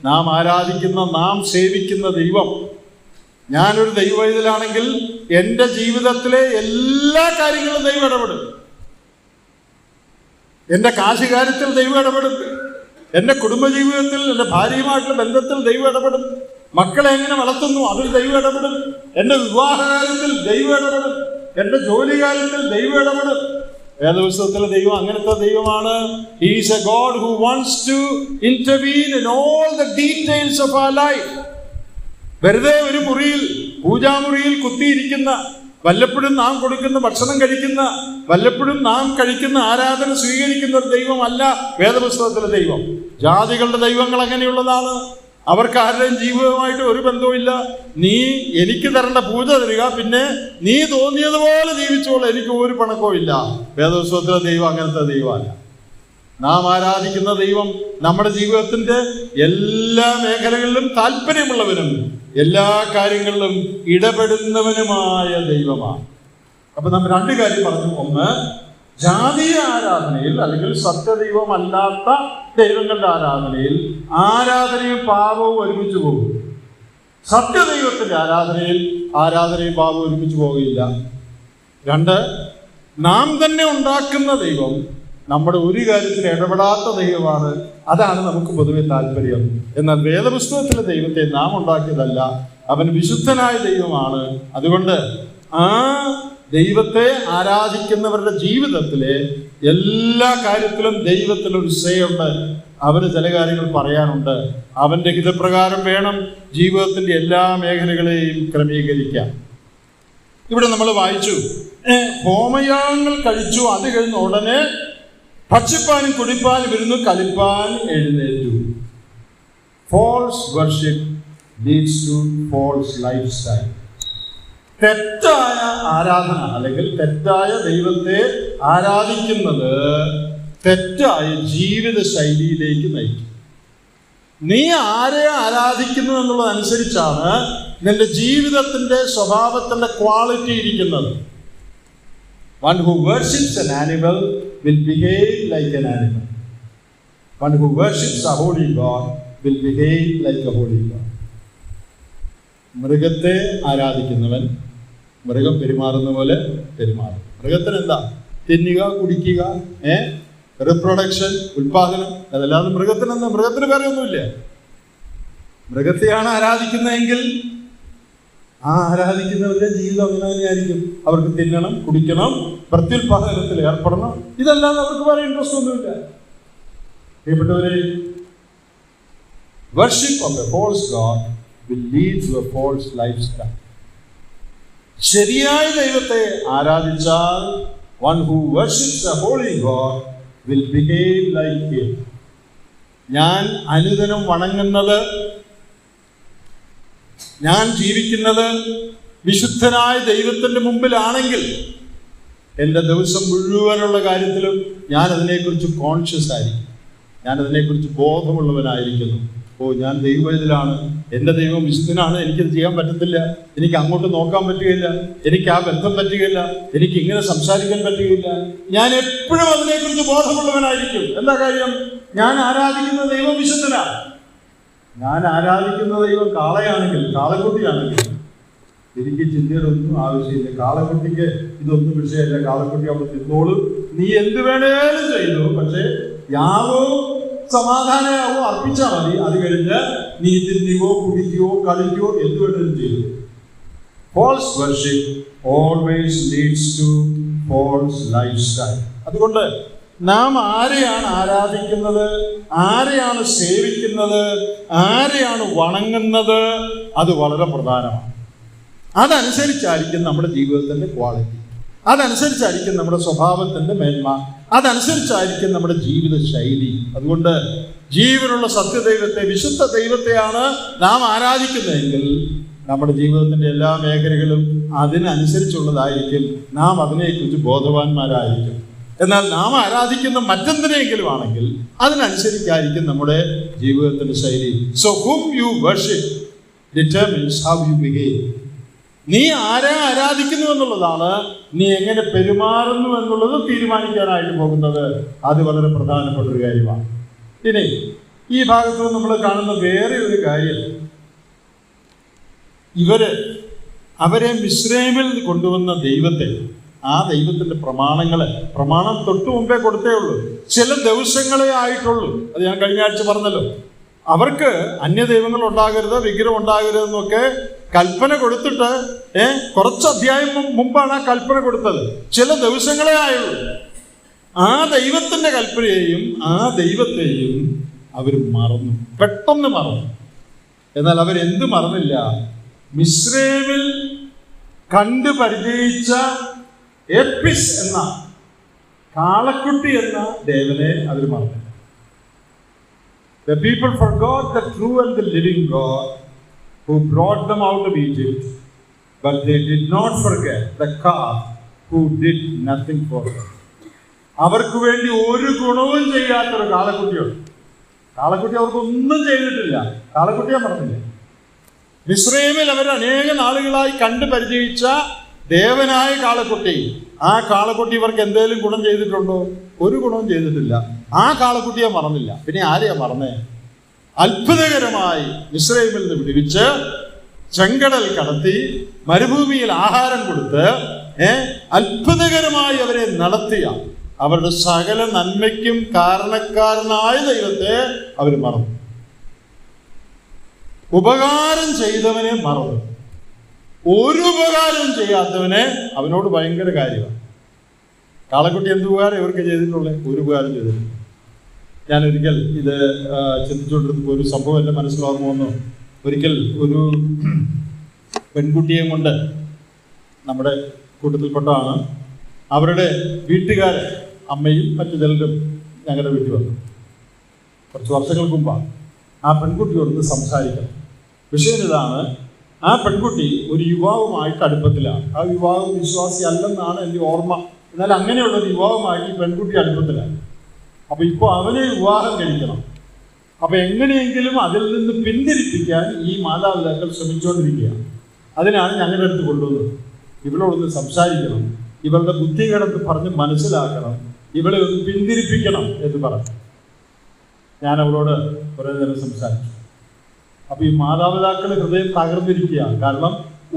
നാം ആരാധിക്കുന്ന, നാം സേവിക്കുന്ന ദൈവം, ഞാനൊരു ദൈവവൈതലാണെങ്കിൽ എൻ്റെ ജീവിതത്തിലെ എല്ലാ കാര്യങ്ങളും ദൈവം ഇടപെടും. എൻ്റെ കാശുകാര്യത്തിൽ ദൈവം ഇടപെടും, എൻ്റെ കുടുംബജീവിതത്തിൽ, എൻ്റെ ഭാര്യയുമായിട്ടുള്ള ബന്ധത്തിൽ ദൈവം ഇടപെടും, മക്കളെ എങ്ങനെ വളർത്തുന്നു അതിൽ ദൈവം ഇടപെടും, എൻ്റെ വിവാഹകാര്യത്തിൽ ദൈവം ഇടപെടും, എൻ്റെ ജോലികാര്യത്തിൽ ദൈവം ഇടപെടും. വേദപുസ്തകത്തിലെ ദൈവം അങ്ങനത്തെ ദൈവമാണ്. He is a God who wants to intervene in all the details of our life. വെറുതെ ഒരു മുറിയിൽ, പൂജാമുറിയിൽ കുത്തിയിരിക്കുന്ന, വല്ലപ്പോഴും നാം കൊടുക്കുന്ന ഭക്ഷണം കഴിക്കുന്ന, വല്ലപ്പോഴും നാം കഴിക്കുന്ന ആരാധന സ്വീകരിക്കുന്ന ഒരു ദൈവമല്ല വേദപുസ്തകത്തിലെ ദൈവം. ജാതികളുടെ ദൈവങ്ങൾ അങ്ങനെയുള്ളതാണ്. അവർക്ക് ആരുടെയും ജീവിതവുമായിട്ട് ഒരു ബന്ധവുമില്ല. നീ എനിക്ക് തരേണ്ട പൂജ തരിക, പിന്നെ നീ തോന്നിയതുപോലെ ജീവിച്ചോളൂ, എനിക്ക് ഒരു പണക്കവും ഇല്ല. വേദപുസ്തകത്തിലെ ദൈവം അങ്ങനത്തെ ദൈവമല്ല. നാം ആരാധിക്കുന്ന ദൈവം നമ്മുടെ ജീവിതത്തിന്റെ എല്ലാ മേഖലകളിലും താല്പര്യമുള്ളവനും എല്ലാ കാര്യങ്ങളിലും ഇടപെടുന്നവനുമായ ദൈവമാണ്. അപ്പൊ നമ്മൾ 2 കാര്യം പറഞ്ഞു. ഒന്ന്, ജാതീയ ആരാധനയിൽ അല്ലെങ്കിൽ സത്യദൈവമല്ലാത്ത ദൈവങ്ങളുടെ ആരാധനയിൽ ആരാധനയും പാപവും ഒരുമിച്ച് പോകും. സത്യദൈവത്തിന്റെ ആരാധനയിൽ ആരാധനയും പാപവും ഒരുമിച്ച് പോകുകയില്ല. 2, നാം തന്നെ ഉണ്ടാക്കുന്ന ദൈവം നമ്മുടെ ഒരു കാര്യത്തിൽ ഇടപെടാത്ത ദൈവമാണ്. അതാണ് നമുക്ക് പൊതുവെ താല്പര്യം. എന്നാൽ വേദപുസ്തകത്തിലെ ദൈവത്തെ നാം ഉണ്ടാക്കിയതല്ല, അവൻ വിശുദ്ധനായ ദൈവമാണ്. അതുകൊണ്ട് ആ ദൈവത്തെ ആരാധിക്കുന്നവരുടെ ജീവിതത്തിലെ എല്ലാ കാര്യത്തിലും ദൈവത്തിനൊരു സേയുണ്ട്. അവന് ചില കാര്യങ്ങൾ പറയാനുണ്ട്. അവൻ്റെ ഹിതപ്രകാരം വേണം ജീവിതത്തിൻ്റെ എല്ലാ മേഖലകളെയും ക്രമീകരിക്കാൻ. ഇവിടെ നമ്മൾ വായിച്ചു, ഹോമയാഗങ്ങൾ കഴിച്ചു, അത് കഴിഞ്ഞ ഉടനെ ഭക്ഷിപ്പാനും കുടിപ്പാനും ഇരുന്നു, കളിപ്പാൻ എഴുന്നേറ്റു. False worship leads to false life style. തെറ്റായ ആരാധന അല്ലെങ്കിൽ തെറ്റായ ദൈവത്തെ ആരാധിക്കുന്നത് തെറ്റായ ജീവിത ശൈലിയിലേക്ക് നയിക്കും. നീ ആരെ ആരാധിക്കുന്നു എന്നുള്ളതനുസരിച്ചാണ് നിന്റെ ജീവിതത്തിന്റെ സ്വഭാവത്തിന്റെ ക്വാളിറ്റി ഇരിക്കുന്നത്. One who worships an animal will behave like an animal. One who worships a holy God will behave like a holy God. മൃഗത്തെ ആരാധിക്കുന്നവൻ മൃഗം പെരുമാറുന്ന പോലെ പെരുമാറും. മൃഗത്തിന് എന്താ? തിന്നുക, കുടിക്കുക, റിപ്രൊഡക്ഷൻ, ഉൽപാദനം. അതല്ലാതെ മൃഗത്തിനെന്താ? മൃഗത്തിന് വേറെ ഒന്നുമില്ല. മൃഗത്തെയാണ് ആരാധിക്കുന്നതെങ്കിൽ ആ ആരാധിക്കുന്നവരുടെ ജീവിതം അങ്ങനെ തന്നെയായിരിക്കും. അവർക്ക് തിന്നണം, കുടിക്കണം, പ്രത്യുൽപാദനത്തിൽ ഏർപ്പെടണം. ഇതല്ലാതെ അവർക്ക് വേറെ ഇൻട്രസ്റ്റ് ഒന്നുമില്ല. പ്രിയപ്പെട്ടവരെ, worship of a false god will lead to a false lifestyle. ശരിയായ ദൈവത്തെ ആരാധിച്ചാൽ one who worships a holy God will behave like him. ഞാൻ അനുദിനം വണങ്ങുന്നത്, ഞാൻ ജീവിക്കുന്നത് വിശുദ്ധനായ ദൈവത്തിന്റെ മുമ്പിലാണെങ്കിൽ എൻ്റെ ദിവസം മുഴുവനുള്ള കാര്യത്തിലും ഞാൻ അതിനെക്കുറിച്ച് കോൺഷ്യസ് ആയിരിക്കും. ഞാൻ അതിനെക്കുറിച്ച് ബോധമുള്ളവനായിരിക്കുന്നു. ഞാൻ ദൈവത്തിലാണ്, എൻ്റെ ദൈവം വിശുദ്ധനാണ്, എനിക്കത് ചെയ്യാൻ പറ്റത്തില്ല, എനിക്ക് അങ്ങോട്ട് നോക്കാൻ പറ്റുകയില്ല, എനിക്ക് ആ ബന്ധം പറ്റുകയില്ല, എനിക്ക് ഇങ്ങനെ സംസാരിക്കാൻ പറ്റുകയില്ല. ഞാൻ എപ്പോഴും അതിനെക്കുറിച്ച് ബോധമുള്ളവനായിരിക്കും. എന്താ കാര്യം? ഞാൻ ആരാധിക്കുന്ന ദൈവം വിശുദ്ധനാണ്. ഞാൻ ആരാധിക്കുന്ന ദൈവം കാളയാണെങ്കിൽ, കാളക്കുട്ടിയാണെങ്കിൽ എനിക്ക് ചിന്തയുടെ ഒന്നും ആവശ്യമില്ല. കാളക്കുട്ടിക്ക് ഇതൊന്നും വിഷയമല്ല. കാളക്കുട്ടി അവിടെ തിന്നോളും, നീ എന്ത് വേണേലും ചെയ്തു, പക്ഷെ യാവോ സമാധാനമാവോ അർപ്പിച്ചാൽ മതി. അത് കഴിഞ്ഞ് നീ തിന്നുകയോ കുടിക്കുകയോ കളിക്കുകയോ എന്ത് വേണമെങ്കിലും ചെയ്തു. False worship always leads to false life style. അതുകൊണ്ട് നാം ആരെയാണ് ആരാധിക്കുന്നത്, ആരെയാണ് സേവിക്കുന്നത്, ആരെയാണ് വണങ്ങുന്നത്, അത് വളരെ പ്രധാനമാണ്. അതനുസരിച്ചായിരിക്കും നമ്മുടെ ജീവിതത്തിന്റെ ക്വാളിറ്റി, അതനുസരിച്ചായിരിക്കും നമ്മുടെ സ്വഭാവത്തിന്റെ മേന്മ, അതനുസരിച്ചായിരിക്കും നമ്മുടെ ജീവിത ശൈലി. അതുകൊണ്ട് ജീവനുള്ള സത്യദൈവത്തെ, വിശുദ്ധ ദൈവത്തെയാണ് നാം ആരാധിക്കുന്നതെങ്കിൽ നമ്മുടെ ജീവിതത്തിന്റെ എല്ലാ മേഖലകളും അതിനനുസരിച്ചുള്ളതായിരിക്കും. നാം അതിനെക്കുറിച്ച് ബോധവാന്മാരായിരിക്കും. എന്നാൽ നാം ആരാധിക്കുന്ന മറ്റെന്തിനെങ്കിലും ആണെങ്കിൽ അതിനനുസരിച്ചായിരിക്കും നമ്മുടെ ജീവിതത്തിന്റെ ശൈലി. So whom you worship determines how you behave. നീ ആരെ ആരാധിക്കുന്നു എന്നുള്ളതാണ് നീ എങ്ങനെ പെരുമാറുന്നു എന്നുള്ളത് തീരുമാനിക്കാനായിട്ട് പോകുന്നത്. അത് വളരെ പ്രധാനപ്പെട്ട ഒരു കാര്യമാണ്. ഇനി ഈ ഭാഗത്ത് നമ്മൾ കാണുന്ന വേറെ ഒരു കാര്യം, അവരെ മിസ്രൈമിൽ കൊണ്ടുവന്ന ദൈവത്തെ, ആ ദൈവത്തിന്റെ പ്രമാണം തൊട്ടു മുമ്പേ കൊടുത്തേ ഉള്ളൂ. ചില ദിവസങ്ങളെ ആയിട്ടുള്ളൂ. അത് ഞാൻ കഴിഞ്ഞ ആഴ്ച പറഞ്ഞല്ലോ. അവർക്ക് അന്യദൈവങ്ങൾ ഉണ്ടാകരുത്, വിഗ്രഹം ഉണ്ടാകരുത് എന്നൊക്കെ കൽപ്പന കൊടുത്തിട്ട് കുറച്ച് അധ്യായം മുമ്പാണ് ആ കൽപ്പന കൊടുത്തത്. ചില ദിവസങ്ങളെ ആയുള്ളൂ. ആ ദൈവത്തിന്റെ കൽപ്പനയെയും ആ ദൈവത്തെയും അവർ മറന്നു, പെട്ടെന്ന് മറന്നു. എന്നാൽ അവരെന്ത് മറന്നില്ല? മിസ്രൈമിൽ കണ്ടു പരിചയിച്ച എപ്പിസ് എന്ന കാളക്കുട്ടി എന്ന ദേവനെ അവർ മറന്നില്ല. The people forgot the true and the living God who brought them out of Egypt, but they did not forget the calf who did nothing for them. അവർക്ക് വേണ്ടി ഒരു ഗുണവും ചെയ്യാത്തൊരു കാളക്കുട്ടിയുണ്ട്. കാളക്കുട്ടി അവർക്കൊന്നും ചെയ്തിട്ടില്ല. കാളക്കുട്ടിയെ മറന്നില്ല. മിസ്രൈമിൽ അവർ അനേക നാളുകളായി കണ്ടു പരിചയിച്ച ദേവനായ കാളക്കുട്ടി, ആ കാളക്കുട്ടി ഇവർക്ക് എന്തെങ്കിലും ഗുണം ചെയ്തിട്ടുണ്ടോ? ഒരു ഗുണവും ചെയ്തിട്ടില്ല. ആ കാളക്കുട്ടിയെ മറന്നില്ല. പിന്നെ ആരെയാ മറന്നേ? അത്ഭുതകരമായി മിസ്രൈമിൽ നിന്ന് വിടുവിച്ച് ചെങ്കടൽ കടത്തി മരുഭൂമിയിൽ ആഹാരം കൊടുത്ത് അത്ഭുതകരമായി അവരെ നടത്തിയ അവരുടെ സകല നന്മയ്ക്കും കാരണക്കാരനായ ദൈവത്തെ അവർ മറന്നു. ഉപകാരം ചെയ്തവനെ മറന്നു. ഒരു ഉപകാരവും ചെയ്യാത്തവനെ അവനോട് ഭയങ്കര കാര്യമാണ്. കാളക്കുട്ടി എന്ത് ഉപകാരം ഇവർക്ക് ചെയ്തിട്ടുള്ളത്? ഒരു ഉപകാരം ചെയ്തിട്ടില്ല. ഞാനൊരിക്കൽ ഇത് ചിന്തിച്ചുകൊണ്ടിരുന്നപ്പോൾ ഒരു സംഭവം എൻ്റെ മനസ്സിലാകുന്നു വന്നു. ഒരിക്കൽ ഒരു പെൺകുട്ടിയെ കൊണ്ട്, നമ്മുടെ കൂട്ടത്തിൽപ്പെട്ടാണ്, അവരുടെ വീട്ടുകാരെ അമ്മയും മറ്റു ചിലരും ഞങ്ങളുടെ വീട്ടിൽ വന്നു. കുറച്ച് വർഷങ്ങൾക്ക് മുമ്പാണ്. ആ പെൺകുട്ടിയോടൊന്ന് സംസാരിക്കണം. വിഷയം ഇതാണ്, ആ പെൺകുട്ടി ഒരു യുവാവുമായിട്ട് അടുപ്പത്തിലാണ്. ആ യുവാവ് വിശ്വാസി അല്ലെന്നാണ് എൻ്റെ ഓർമ്മ. എന്നാൽ അങ്ങനെയുള്ളൊരു യുവാവുമായിട്ട് ഈ പെൺകുട്ടി അടുപ്പത്തിലാണ്. അപ്പോൾ ഇപ്പോൾ അവനെ വിവാഹം കഴിക്കണം. അപ്പോൾ എങ്ങനെയെങ്കിലും അതിൽ നിന്ന് പിന്തിരിപ്പിക്കാൻ ഈ മാതാപിതാക്കൾ ശ്രമിച്ചുകൊണ്ടിരിക്കുകയാണ്. അതിനാണ് ഞങ്ങളുടെ അടുത്ത് കൊണ്ടുവന്നത്. ഇവളോടൊന്ന് സംസാരിക്കണം, ഇവളുടെ ബുദ്ധികളെന്ന് പറഞ്ഞ് മനസ്സിലാക്കണം, ഇവളെ ഒന്ന് പിന്തിരിപ്പിക്കണം എന്ന് പറഞ്ഞു. ഞാൻ അവളോട് കുറേ നേരം സംസാരിച്ചു. അപ്പോൾ ഈ മാതാപിതാക്കൾ ഹൃദയം തകർന്നിരിക്കുകയാണ്. കാരണം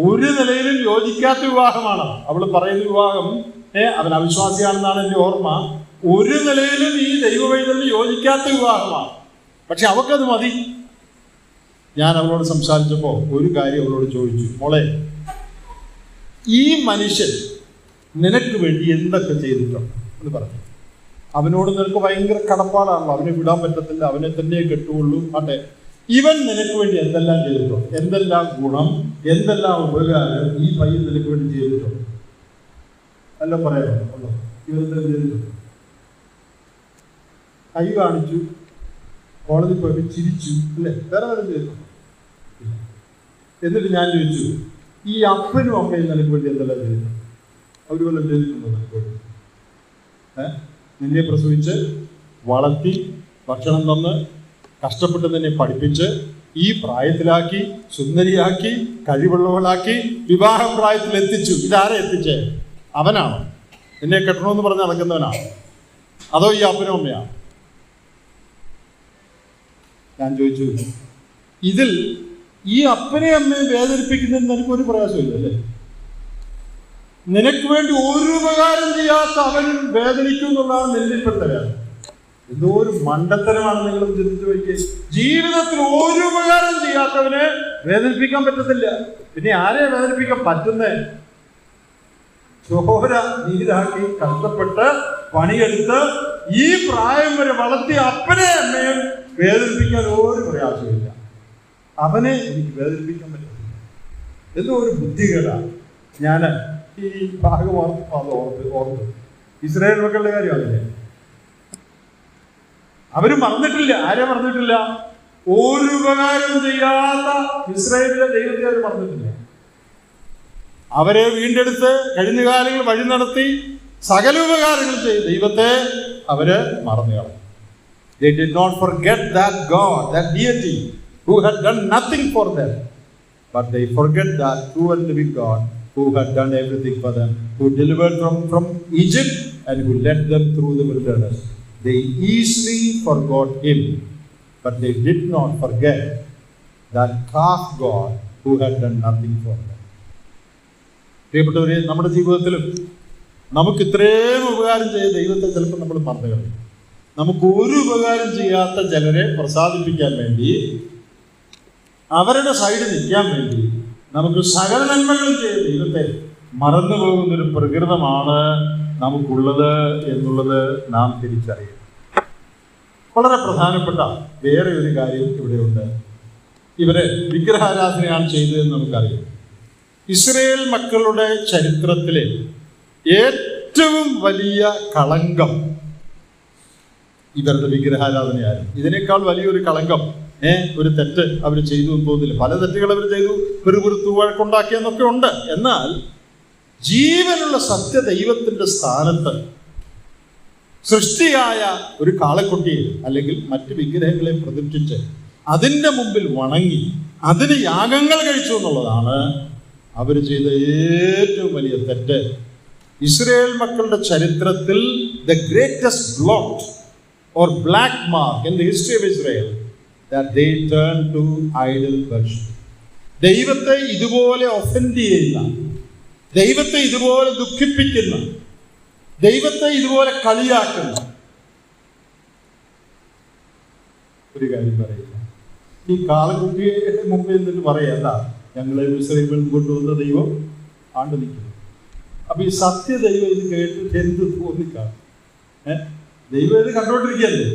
ഒരു നിലയിലും യോജിക്കാത്ത വിവാഹമാണ്. അവൾ പറയുന്ന വിവാഹം അവൻ അവിശ്വാസിയാണെന്നാണ് എൻ്റെ ഓർമ്മ. ഒരു നിലയിലും ഈ ദൈവവൈതലിന് യോജിക്കാത്ത വിവാഹമാണ്. പക്ഷെ അവൾക്കത് മതി. ഞാൻ അവളോട് സംസാരിച്ചപ്പോൾ ഒരു കാര്യം അവളോട് ചോദിച്ചു, മോളെ, ഈ മനുഷ്യൻ നിനക്ക് വേണ്ടി എന്തൊക്കെ ചെയ്തിട്ടുണ്ട് എന്ന് പറഞ്ഞു. അവനോട് നിനക്ക് ഭയങ്കര കടപ്പാടാണല്ലോ, അവനെ വിടാൻ പറ്റത്തില്ല, അവനെ തന്നെ കെട്ടുള്ളൂ. അതെ, ഇവൻ നിനക്ക് വേണ്ടി എന്തെല്ലാം ചെയ്തിട്ടുണ്ട്, എന്തെല്ലാം ഗുണം, എന്തെല്ലാം ഉപകാരം ഈ പയ്യൻ നിനക്ക് വേണ്ടി ചെയ്തിട്ടുണ്ട്? എല്ലാം പറയാമോ? ഇവരെന്തെല്ലാം ചെയ്തിട്ടുണ്ട്? കൈ കാണിച്ചു, കോടതി പോയി ചിരിച്ചു, അല്ലേ? വേറെ വരെ ചെയ്തിട്ടുണ്ട്. എന്നിട്ട് ഞാൻ ചോദിച്ചു, ഈ അപ്പനും അമ്മയും നിനക്ക് വേണ്ടി എന്തെല്ലാം ചെയ്തിട്ടുണ്ട്? അവർ വല്ലതും ചെയ്തിട്ടുണ്ടോ നിനക്ക് വേണ്ടി? നിന്നെ പ്രസവിച്ച് വളർത്തി ഭക്ഷണം തന്ന് കഷ്ടപ്പെട്ട് നിന്നെ പഠിപ്പിച്ച് ഈ പ്രായത്തിലാക്കി, സുന്ദരിയാക്കി, കഴിവുള്ളവളാക്കി, വിവാഹ പ്രായത്തിൽ എത്തിച്ചു. ഇതാരെ എത്തിച്ചേ? അവനാണോ? നിന്നെ കെട്ടണമെന്ന് പറഞ്ഞ് നടക്കുന്നവനാണോ? അതോ ഈ അപ്പനും അമ്മയാണ്? ഞാൻ ചോദിച്ചു, ഇതിൽ ഈ അപ്പനെയും അമ്മയും വേദനിപ്പിക്കുന്നതിന് നിനക്കൊരു പ്രയാസമില്ല അല്ലേ? നിനക്ക് വേണ്ടി ഒരു ഉപകാരം ചെയ്യാത്ത അവൻ വേദനിക്കും എന്നുള്ളതാണ് നിന്നിൽപ്പെട്ട വേദന. എന്തോ ഒരു മണ്ടത്തരമാണ് നിങ്ങൾ ചിന്തിച്ചു വയ്ക്കുക. ജീവിതത്തിൽ ഒരു ഉപകാരം ചെയ്യാത്തവനെ വേദനിപ്പിക്കാൻ പറ്റത്തില്ല. പിന്നെ ആരെയാ വേദനിപ്പിക്കാൻ പറ്റുന്നേ? ചോര നീരാക്കി കഷ്ടപ്പെട്ട് പണിയെടുത്ത് ഈ പ്രായം വരെ വളർത്തിയ അപ്പനെ അമ്മയും വേദനിപ്പിക്കാൻ ഒരു പ്രയാസമില്ല. അവനെ എനിക്ക് വേദനിപ്പിക്കാൻ പറ്റത്തില്ല. എന്തോ ഒരു ബുദ്ധികേടാണ്. ഞാൻ ഈ ഭാഗം ഓർത്ത് ഇസ്രായേൽ മക്കളുടെ കാര്യമാണല്ലേ? അവര് മറന്നിട്ടില്ല. ആരെ മറന്നിട്ടില്ല? ഒരു ഉപകാരം ചെയ്യാത്ത ഇസ്രായേലിലെ ദൈവത്തെ അവർ മറന്നിട്ടില്ല. അവരെ വീണ്ടെടുത്ത് കഴിഞ്ഞ കാലങ്ങൾ വഴി നടത്തി സകല ഉപകാരങ്ങൾ ചെയ്ത് ദൈവത്തെ അവര് മറന്നു കളഞ്ഞു. They did not forget that God, that deity who had done nothing for them, but they forget that true and living God who had done everything for them, who delivered them from Egypt and who led them through the wilderness. They easily forgot him, but they did not forget that calf God who had done nothing for them. പ്രിയപ്പെട്ടവരെ, നമ്മുടെ ജീവിതത്തിലും നമുക്ക് ഇത്രയും ഉപകാരം ചെയ്ത ദൈവത്തെ ചിലപ്പോൾ നമ്മൾ മറന്നു കളയും. നമുക്ക് ഒരു ഉപകാരം ചെയ്യാത്ത ചിലരെ പ്രസാദിപ്പിക്കാൻ വേണ്ടി, അവരുടെ സൈഡിൽ നിൽക്കാൻ വേണ്ടി നമുക്ക് സകല നന്മകളും ചെയ്ത ദൈവത്തെ മറന്നു പോകുന്നൊരു പ്രകൃതമാണ് നമുക്കുള്ളത് എന്നുള്ളത് നാം തിരിച്ചറിയും. വളരെ പ്രധാനപ്പെട്ട വേറെ ഒരു കാര്യം ഇവിടെയുണ്ട്. ഇവരെ വിഗ്രഹാരാധനയാണ് ചെയ്തതെന്ന് നമുക്കറിയാം. ഇസ്രായേൽ മക്കളുടെ ചരിത്രത്തിലെ ഏറ്റവും വലിയ കളങ്കം ഇവരുടെ വിഗ്രഹാരാധനയായിരുന്നു. ഇതിനേക്കാൾ വലിയൊരു കളങ്കം ഒരു തെറ്റ് അവർ ചെയ്തു എന്ന് തോന്നില്ല. പല തെറ്റുകൾ അവർ ചെയ്തു, പെറുപുറത്തു വഴക്കുണ്ടാക്കിയെന്നൊക്കെ ഉണ്ട്. എന്നാൽ ജീവനുള്ള സത്യ ദൈവത്തിന്റെ സ്ഥാനത്ത് സൃഷ്ടിയായ ഒരു കാളക്കുട്ടിയെ അല്ലെങ്കിൽ മറ്റ് വിഗ്രഹങ്ങളെ പ്രതിഷ്ഠിച്ച് അതിൻ്റെ മുമ്പിൽ വണങ്ങി അതിന് യാഗങ്ങൾ കഴിച്ചു എന്നുള്ളതാണ് അവർ ചെയ്ത ഏറ്റവും വലിയ തെറ്റ്. ഇസ്രായേൽ മക്കളുടെ ചരിത്രത്തിൽ the greatest blot or black mark in the history of Israel that they turned to idol worship. ദൈവത്തെ ഇതുപോലെ ഒഫൻഡ് ചെയ്യുന്ന, ദൈവത്തെ ഇതുപോലെ ദുഃഖിപ്പിക്കുന്ന, ദൈവത്തെ ഇതുപോലെ കളിയാക്കുന്ന ഒരു കാര്യം പറയില്ല. ഈ കാളക്കുട്ടിയുടെ മുമ്പിൽ എന്നിട്ട് പറയല്ല, ഞങ്ങളെ ഇസ്രായേലിൽ നിന്ന് കൊണ്ടുവന്ന ദൈവം ആണ്ട് നിൽക്കുന്നു. അപ്പൊ ഈ സത്യ ദൈവം ഇത് കേട്ടിട്ട് എന്ത് തോന്നിക്കാണും? ദൈവം ഇത് കണ്ടോണ്ടിരിക്കുകയല്ലേ?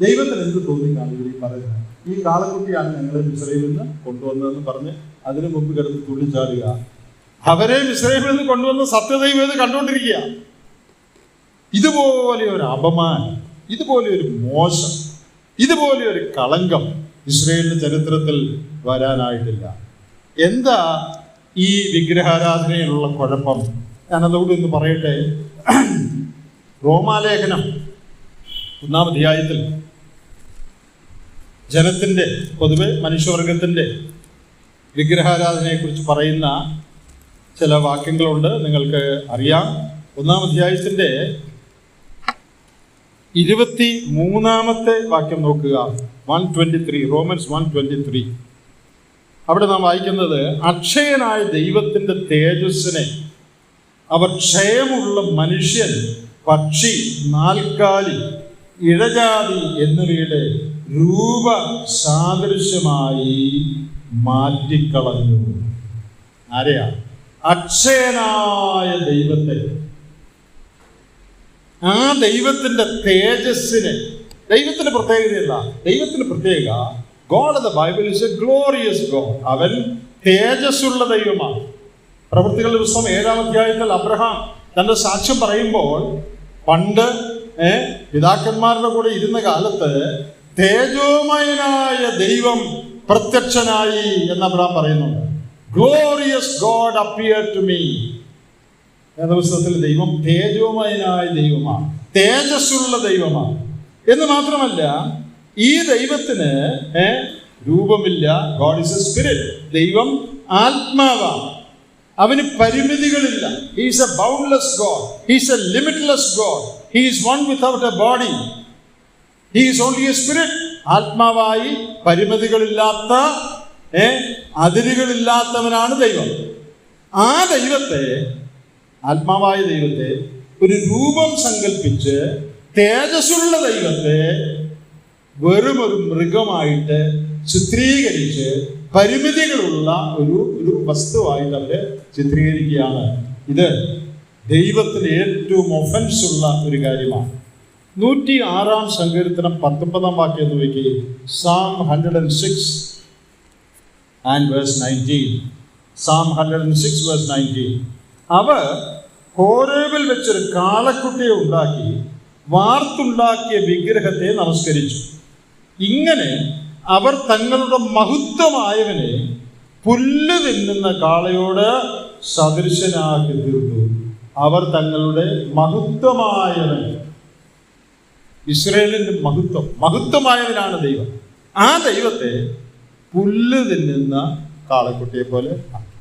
ദൈവത്തിന് എന്ത് തോന്നിക്കാണും ഇവർ ഈ പറയുന്നത്? ഈ കാളക്കുട്ടിയാണ് ഞങ്ങളെ ഇസ്രായേലിൽ നിന്ന് കൊണ്ടുവന്നതെന്ന് പറഞ്ഞ് അതിനു മുമ്പ് കിടന്ന് തുള്ളിച്ചാടുക. അവരെ ഇസ്രായേലിൽ നിന്ന് കൊണ്ടുവന്ന സത്യദൈവം ഇത് കണ്ടുകൊണ്ടിരിക്കുക. ഇതുപോലെ ഒരു അപമാനം, ഇതുപോലെ ഒരു മോശം, ഇതുപോലെ ഒരു കളങ്കം ഇസ്രായേലിന്റെ ചരിത്രത്തിൽ വരാനായിട്ടില്ല. എന്താ ഈ വിഗ്രഹാരാധനയിലുള്ള കുഴപ്പം? ഞാനതോട് ഒന്ന് പറയട്ടെ. റോമാലേഖനം 1-ാം അധ്യായത്തിൽ ജനത്തിൻ്റെ, പൊതുവെ മനുഷ്യവർഗത്തിൻ്റെ വിഗ്രഹാരാധനയെക്കുറിച്ച് പറയുന്ന ചില വാക്യങ്ങളുണ്ട്, നിങ്ങൾക്ക് അറിയാം. 1-ാം അധ്യായത്തിൻ്റെ 23-ാമത്തെ വാക്യം നോക്കുക. 1:23, റോമൻസ് 1:23. അവിടെ നാം വായിക്കുന്നത്, അക്ഷയനായ ദൈവത്തിൻ്റെ തേജസ്സിനെ അവർ ക്ഷയമുള്ള മനുഷ്യൻ, പക്ഷി, നാൽക്കാലി, ഇഴജാതി എന്നിവയുടെ രൂപ സാദൃശ്യമായി മാറ്റിക്കളഞ്ഞു. ആരെയാ? അക്ഷയനായ ദൈവത്തെ. ആ ദൈവത്തിന്റെ തേജസ്സിനെ, ദൈവത്തിന്റെ പ്രത്യേകത എന്താ? ദൈവത്തിന്റെ പ്രത്യേകത, God of the Bible is A glorious God. അവൻ തേജസ്സുള്ള ദൈവമാണ്. പ്രവൃത്തികളുടെ പുസ്തകം 7-ാം അധ്യായത്തിൽ അബ്രഹാം തന്റെ സാക്ഷ്യം പറയുമ്പോൾ, പണ്ട് പിതാക്കന്മാരുടെ കൂടെ ഇരുന്ന കാലത്ത് തേജോമയനായ ദൈവം പ്രത്യക്ഷനായി എന്ന് അബ്രഹാം പറയുന്നുണ്ട്. Glorious god appeared to me. വേദപുസ്തകത്തിൽ ദൈവം തേജോമയനായ ദൈവമാണ്, തേജസ്സുള്ള ദൈവമാണ്. എന്ന് മാത്രമല്ല, ഈ ദൈവത്തിന് രൂപമില്ല. God is a spirit. ദൈവം ആത്മാവാണ്. അവന് പരിമിതികളില്ല. He is a boundless God. He is a limitless God. He is one without a body. He is only a spirit. ആത്മാവായി പരിമിതികളില്ലാത്ത, അതിരുകളില്ലാത്തവനാണ് ദൈവം. ആ ദൈവത്തെ, ആത്മാവായ ദൈവത്തെ ഒരു രൂപം സങ്കല്പിച്ച് തേജസ്സുള്ള ദൈവത്തെ വെറും ഒരു മൃഗമായിട്ട് ചിത്രീകരിച്ച് പരിമിതികളുള്ള ഒരു വസ്തുവായിട്ട് അവര് ചിത്രീകരിക്കുകയാണ്. ഇത് ദൈവത്തിന് ഏറ്റവും ഒഫൻസ് ഉള്ള ഒരു കാര്യമാണ്. 106-ാം സങ്കീർത്തനം 19-ാം വാക്യം എന്ന് വയ്ക്കുകയും, Psalm 106 and verse 19. Psalm 106 verse 19. അവർ ഹോരേബിൽ വെച്ചൊരു കാളക്കുട്ടിയെ ഉണ്ടാക്കി വാർത്തുണ്ടാക്കിയ വിഗ്രഹത്തെ നമസ്കരിച്ചു. ഇങ്ങനെ അവർ തങ്ങളുടെ മഹത്വമായവനെ പുല്ല് തിന്നുന്ന കാളയോട് സദൃശനാക്കി തീർത്തു. അവർ തങ്ങളുടെ മഹത്വമായവൻ, ഇസ്രായേലിന്റെ മഹത്വമായവനാണ് ദൈവം. ആ ദൈവത്തെ പുല്ല് തിന്നുന്ന കാളക്കുട്ടിയെ പോലെ ആക്കി.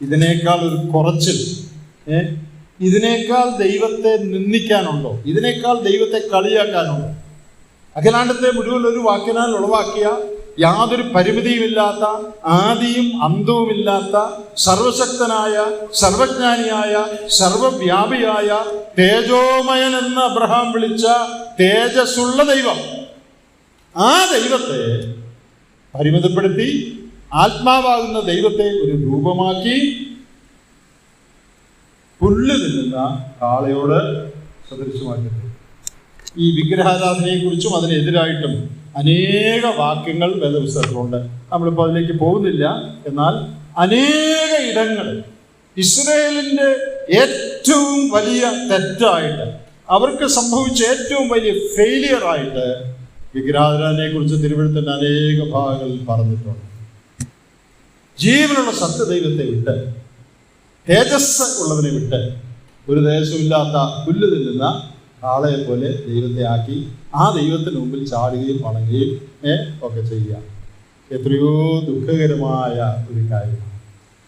ഇതിനേക്കാൾ ഒരു കുറച്ചിൽ, ഇതിനേക്കാൾ ദൈവത്തെ നിന്ദിക്കാനുണ്ടോ? ഇതിനേക്കാൾ ദൈവത്തെ കളിയാക്കാനുണ്ടോ? അഖിലാണ്ടത്തെ മുഴുവൻ ഒരു വാക്കിനാൽ ഉളവാക്കിയ, യാതൊരു പരിമിതിയുമില്ലാത്ത, ആദിയും അന്തവുമില്ലാത്ത, സർവശക്തനായ, സർവജ്ഞാനിയായ, സർവവ്യാപിയായ, തേജോമയൻ എന്ന് അബ്രഹാം വിളിച്ച തേജസ്സുള്ള ദൈവം, ആ ദൈവത്തെ പരിമിതപ്പെടുത്തി ആത്മാവാകുന്ന ദൈവത്തെ ഒരു രൂപമാക്കി പുല്ല് തിന്നുന്ന കാളയോട് സദൃശമാക്കി. ഈ വിഗ്രഹാരാധനയെക്കുറിച്ചും അതിനെതിരായിട്ടും അനേക വാക്യങ്ങൾ വേദപുസ്തകത്തിലുണ്ട്. നമ്മളിപ്പോൾ അതിലേക്ക് പോകുന്നില്ല. എന്നാൽ അനേക ഇടങ്ങളിൽ ഇസ്രായേലിൻ്റെ ഏറ്റവും വലിയ തെറ്റായിട്ട്, അവർക്ക് സംഭവിച്ച ഏറ്റവും വലിയ ഫെയിലിയറായിട്ട് വിഗ്രഹാരാധനയെക്കുറിച്ച് തിരുവഴുത്തിൻ്റെ അനേക ഭാഗങ്ങളിൽ പറഞ്ഞിട്ടുണ്ട്. ജീവനുള്ള സത്യദൈവത്തെ വിട്ട്, തേജസ് ഉള്ളവനെ വിട്ട്, ഒരു ദേശമില്ലാത്ത പുല്ല് തിന്നുന്ന ആളെ പോലെ ദൈവത്തെ ആക്കി ആ ദൈവത്തിന് മുമ്പിൽ ചാടുകയും വണങ്ങുകയും ഒക്കെ ചെയ്യുക. എത്രയോ ദുഃഖകരമായ ഒരു കാര്യമാണ്.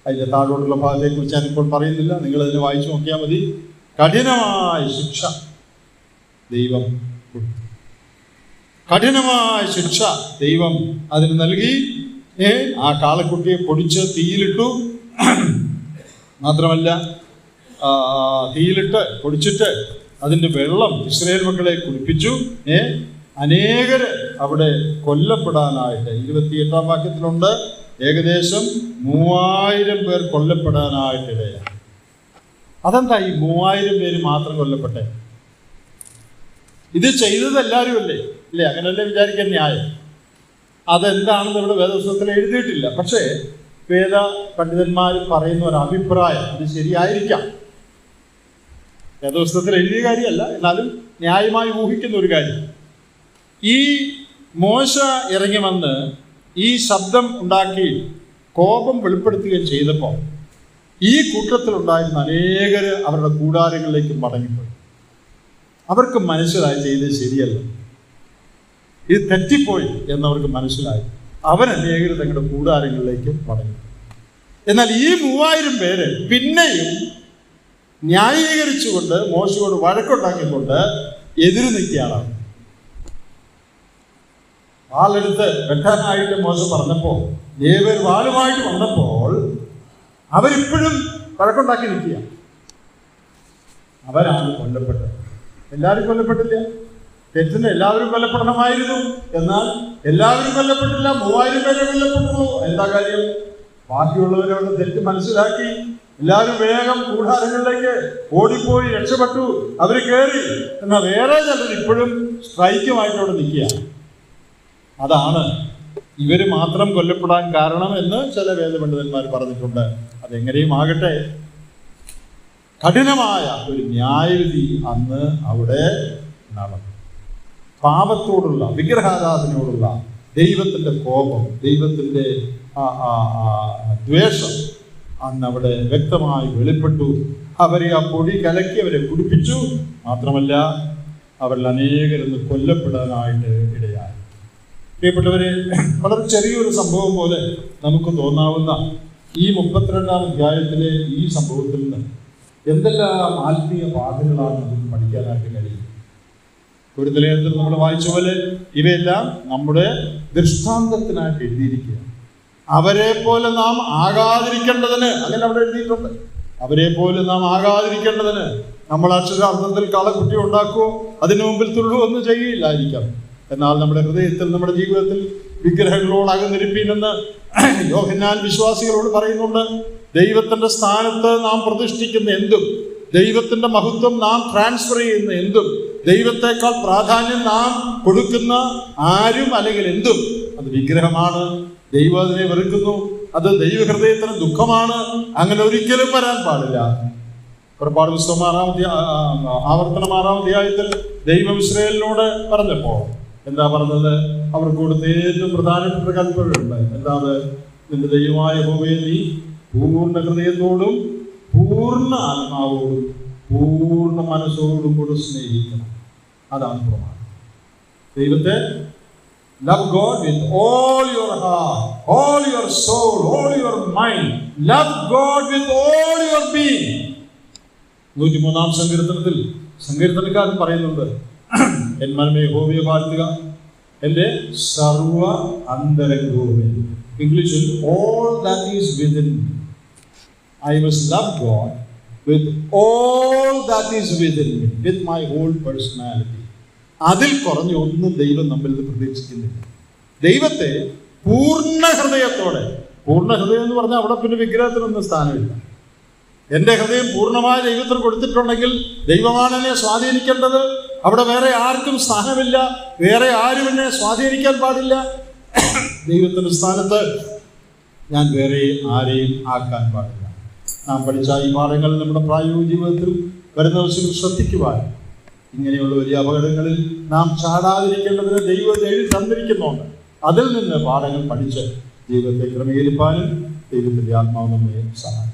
അതിൻ്റെ താഴോട്ടുള്ള ഭാഗത്തെക്കുറിച്ച് ഞാനിപ്പോൾ പറയുന്നില്ല, നിങ്ങളതിനെ വായിച്ചു നോക്കിയാൽ മതി. കഠിനമായ ശിക്ഷ ദൈവം കൊടുത്തു. കഠിനമായ ശിക്ഷ ദൈവം അതിന് നൽകി. ആ കാളക്കുട്ടിയെ പൊടിച്ച് തീയിലിട്ടു. മാത്രമല്ല, തീയിലിട്ട് പൊടിച്ചിട്ട് അതിൻ്റെ വെള്ളം ഇസ്രായേൽ മക്കളെ കുടിപ്പിച്ചു. അനേകര് അവിടെ കൊല്ലപ്പെടാനായിട്ട് 28-ാം വാക്യത്തിലുണ്ട്, ഏകദേശം 3000 പേർ കൊല്ലപ്പെടാനായിട്ടിടയാണ്. അതെന്താ ഈ 3000 പേര് മാത്രം കൊല്ലപ്പെട്ടെ? ഇത് ചെയ്തത് എല്ലാവരും അല്ലേ? അങ്ങനെയല്ലേ വിചാരിക്കാൻ ന്യായം. അതെന്താണെന്ന് ഇവിടെ വേദപുസ്തകത്തിൽ എഴുതിയിട്ടില്ല. പക്ഷേ വേദ പണ്ഡിതന്മാർ പറയുന്ന ഒരു അഭിപ്രായം, അത് ശരിയായിരിക്കാം. വേദപുസ്തകത്തിൽ എഴുതിയ കാര്യമല്ല, എന്നാലും ന്യായമായി ഊഹിക്കുന്ന ഒരു കാര്യം. ഈ മോശ ഇറങ്ങി വന്ന് ഈ ശബ്ദം ഉണ്ടാക്കി കോപം വെളിപ്പെടുത്തുകയും ചെയ്തപ്പോൾ ഈ കൂട്ടത്തിലുണ്ടായിരുന്ന അനേകർ അവരുടെ കൂടാരങ്ങളിലേക്ക് മടങ്ങിപ്പോയി. അവർക്ക് മനസ്സിലായി ചെയ്തത് ശരിയല്ല, ഇത് തെറ്റിപ്പോയി എന്നവർക്ക് മനസ്സിലായി. അവരനേകർ തങ്ങളുടെ കൂടാരങ്ങളിലേക്ക് മടങ്ങി. എന്നാൽ ഈ 3000 പേര് പിന്നെയും ന്യായീകരിച്ചുകൊണ്ട് മോശയോട് വഴക്കുണ്ടാക്കിക്കൊണ്ട് എതിര് നിൽക്കുകയാണ്. വാളെടുത്ത് വെട്ടാനായിട്ട് മോശ പറഞ്ഞപ്പോൾ, ലേവ്യർ വാളുമായിട്ട് വന്നപ്പോൾ അവരിപ്പോഴും വഴക്കുണ്ടാക്കി നിൽക്കുക. അവരാണ് കൊല്ലപ്പെട്ടത്. എല്ലാവരും കൊല്ലപ്പെട്ടില്ല. തെറ്റിന് എല്ലാവരും കൊല്ലപ്പെടണമായിരുന്നു, എന്നാൽ എല്ലാവരും കൊല്ലപ്പെട്ടില്ല. 3000 പേരെ കൊല്ലപ്പെട്ടു. എന്താ കാര്യം? ബാക്കിയുള്ളവരോട് തെറ്റ് മനസ്സിലാക്കി എല്ലാവരും വേഗം കൂടാരങ്ങളിലേക്ക് ഓടിപ്പോയി രക്ഷപ്പെട്ടു. അവർ കയറി. എന്നാൽ വേറെ ചിലർ ഇപ്പോഴും സ്ട്രൈക്കുമായിട്ട് അവിടെ നിൽക്കുക. അതാണ് ഇവര് മാത്രം കൊല്ലപ്പെടാൻ കാരണം എന്ന് ചില വേദപണ്ഡിതന്മാർ പറഞ്ഞിട്ടുണ്ട്. അതെങ്ങനെയും ആകട്ടെ, കഠിനമായ ഒരു ന്യായവിധി അന്ന് അവിടെ നടന്നു. പാപത്തോടുള്ള, വിഗ്രഹാരാധനയോടുള്ള ദൈവത്തിൻ്റെ കോപം, ദൈവത്തിൻ്റെ ദ്വേഷം അന്ന് അവിടെ വ്യക്തമായി വെളിപ്പെട്ടു. അവരെ ആ പൊടി കലക്കി അവരെ കുടിപ്പിച്ചു. മാത്രമല്ല, അവരിൽ അനേകരൊന്ന് കൊല്ലപ്പെടാനായിട്ട് ഇടയായി. പ്രിയപ്പെട്ടവരെ, വളരെ ചെറിയൊരു സംഭവം പോലെ നമുക്ക് തോന്നാവുന്ന ഈ 32-ാം അധ്യായത്തിലെ ഈ സംഭവത്തിൽ നിന്ന് എന്തെല്ലാം ആത്മീയ പാഠങ്ങളാണ് നമുക്ക് പഠിക്കാനായിട്ട് കഴിയും. ഒരു നിലയത്തിൽ നമ്മൾ വായിച്ച പോലെ ഇവയെല്ലാം നമ്മുടെ ദൃഷ്ടാന്തത്തിനായിട്ട് എഴുതിയിരിക്കുക. അവരെ പോലെ നാം ആകാതിരിക്കേണ്ടതിന്, അങ്ങനെ അവിടെ എഴുതിയിട്ടുണ്ട്. അവരെ പോലെ നാം ആകാതിരിക്കേണ്ടതിന് നമ്മൾ അക്ഷരാർത്ഥത്തിൽ കാളക്കുട്ടി ഉണ്ടാക്കുമോ, അതിനു മുമ്പിൽ തുള്ളു ഒന്നും ചെയ്യില്ലായിരിക്കാം. എന്നാൽ നമ്മുടെ ഹൃദയത്തിൽ, നമ്മുടെ ജീവിതത്തിൽ വിഗ്രഹങ്ങളോട് അകന്നിരിപ്പീനെന്ന് യോഹന്നാൻ വിശ്വാസികളോട് പറയുന്നുണ്ട്. ദൈവത്തിൻ്റെ സ്ഥാനത്ത് നാം പ്രതിഷ്ഠിക്കുന്ന എന്തും, ദൈവത്തിൻ്റെ മഹത്വം നാം ട്രാൻസ്ഫർ ചെയ്യുന്ന എന്തും, ദൈവത്തെക്കാൾ പ്രാധാന്യം നാം കൊടുക്കുന്ന ആരും അല്ലെങ്കിൽ എന്തും അത് വിഗ്രഹമാണ്. ദൈവം അതിനെ വെറുക്കുന്നു. അത് ദൈവഹൃദയത്തിന് ദുഃഖമാണ്. അങ്ങനെ ഒരിക്കലും വരാൻ പാടില്ല. പുറപ്പാട് പുസ്തകം ആവർത്തനം 6-ാം അധ്യായത്തിൽ ദൈവം ഇസ്രായേലിനോട് പറഞ്ഞപ്പോൾ എന്താ പറഞ്ഞത്? അവർക്ക് കൊടുത്ത ഏറ്റവും പ്രധാനപ്പെട്ട കൽപ്പനയുണ്ട്. എന്താണ്? നിന്റെ ദൈവമായ യഹോവയെ നീ പൂർണ്ണ ഹൃദയത്തോടും പൂർണ്ണ ആത്മാവോടും പൂർണ്ണ മനസ്സോടും കൂടെ സ്നേഹിക്കണം. അതാണ് പ്രമാണം. ദൈവത്തെ love God with all your heart, all your soul, all your mind. Love God with all your being. 103-ാം സങ്കീർത്തനത്തിൽ സങ്കീർത്തനക്കാരൻ പറയുന്നുണ്ട്, എൻ മനമേ യഹോവയെ വാഴ്ത്തുക, എൻ്റെ സർവ അന്തരംഗവുമേ. ഇംഗ്ലീഷിൽ all that is within me. I must love God with all that is within me, with my whole personality. അതിൽ കുറഞ്ഞ ഒന്നും ദൈവം നമ്മളിൽ പ്രതീക്ഷിക്കുന്നില്ല. ദൈവത്തെ പൂർണ്ണ ഹൃദയത്തോടെ, പൂർണ്ണ ഹൃദയം എന്ന് പറഞ്ഞാൽ അവിടെ പിന്നെ വിഗ്രഹത്തിനൊന്നും സ്ഥാനമില്ല. എൻ്റെ ഹൃദയം പൂർണ്ണമായ ദൈവത്തിന് കൊടുത്തിട്ടുണ്ടെങ്കിൽ ദൈവമാണ് എന്നെ സ്വാധീനിക്കേണ്ടത്. അവിടെ വേറെ ആർക്കും സ്ഥാനമില്ല. വേറെ ആരും എന്നെ സ്വാധീനിക്കാൻ പാടില്ല. ദൈവത്തിൻ്റെ സ്ഥാനത്ത് ഞാൻ വേറെ ആരെയും ആക്കാൻ പാടില്ല. നാം പഠിച്ച ഈ പാഠങ്ങൾ നമ്മുടെ പ്രായോഗിക ജീവിതത്തിൽ വരുന്ന ദിവസങ്ങൾ ശ്രദ്ധിക്കുവാൻ, ഇങ്ങനെയുള്ള വലിയ അപകടങ്ങളിൽ നാം ചാടാതിരിക്കേണ്ടതിന് ദൈവം എഴുതി തന്നിരിക്കുന്നുണ്ട്. അതിൽ നിന്ന് പാഠങ്ങൾ പഠിച്ച് ജീവിതത്തെ ക്രമീകരിക്കാനും ദൈവത്തിൻ്റെ ആത്മാവ് നമ്മെ സഹായിക്കും.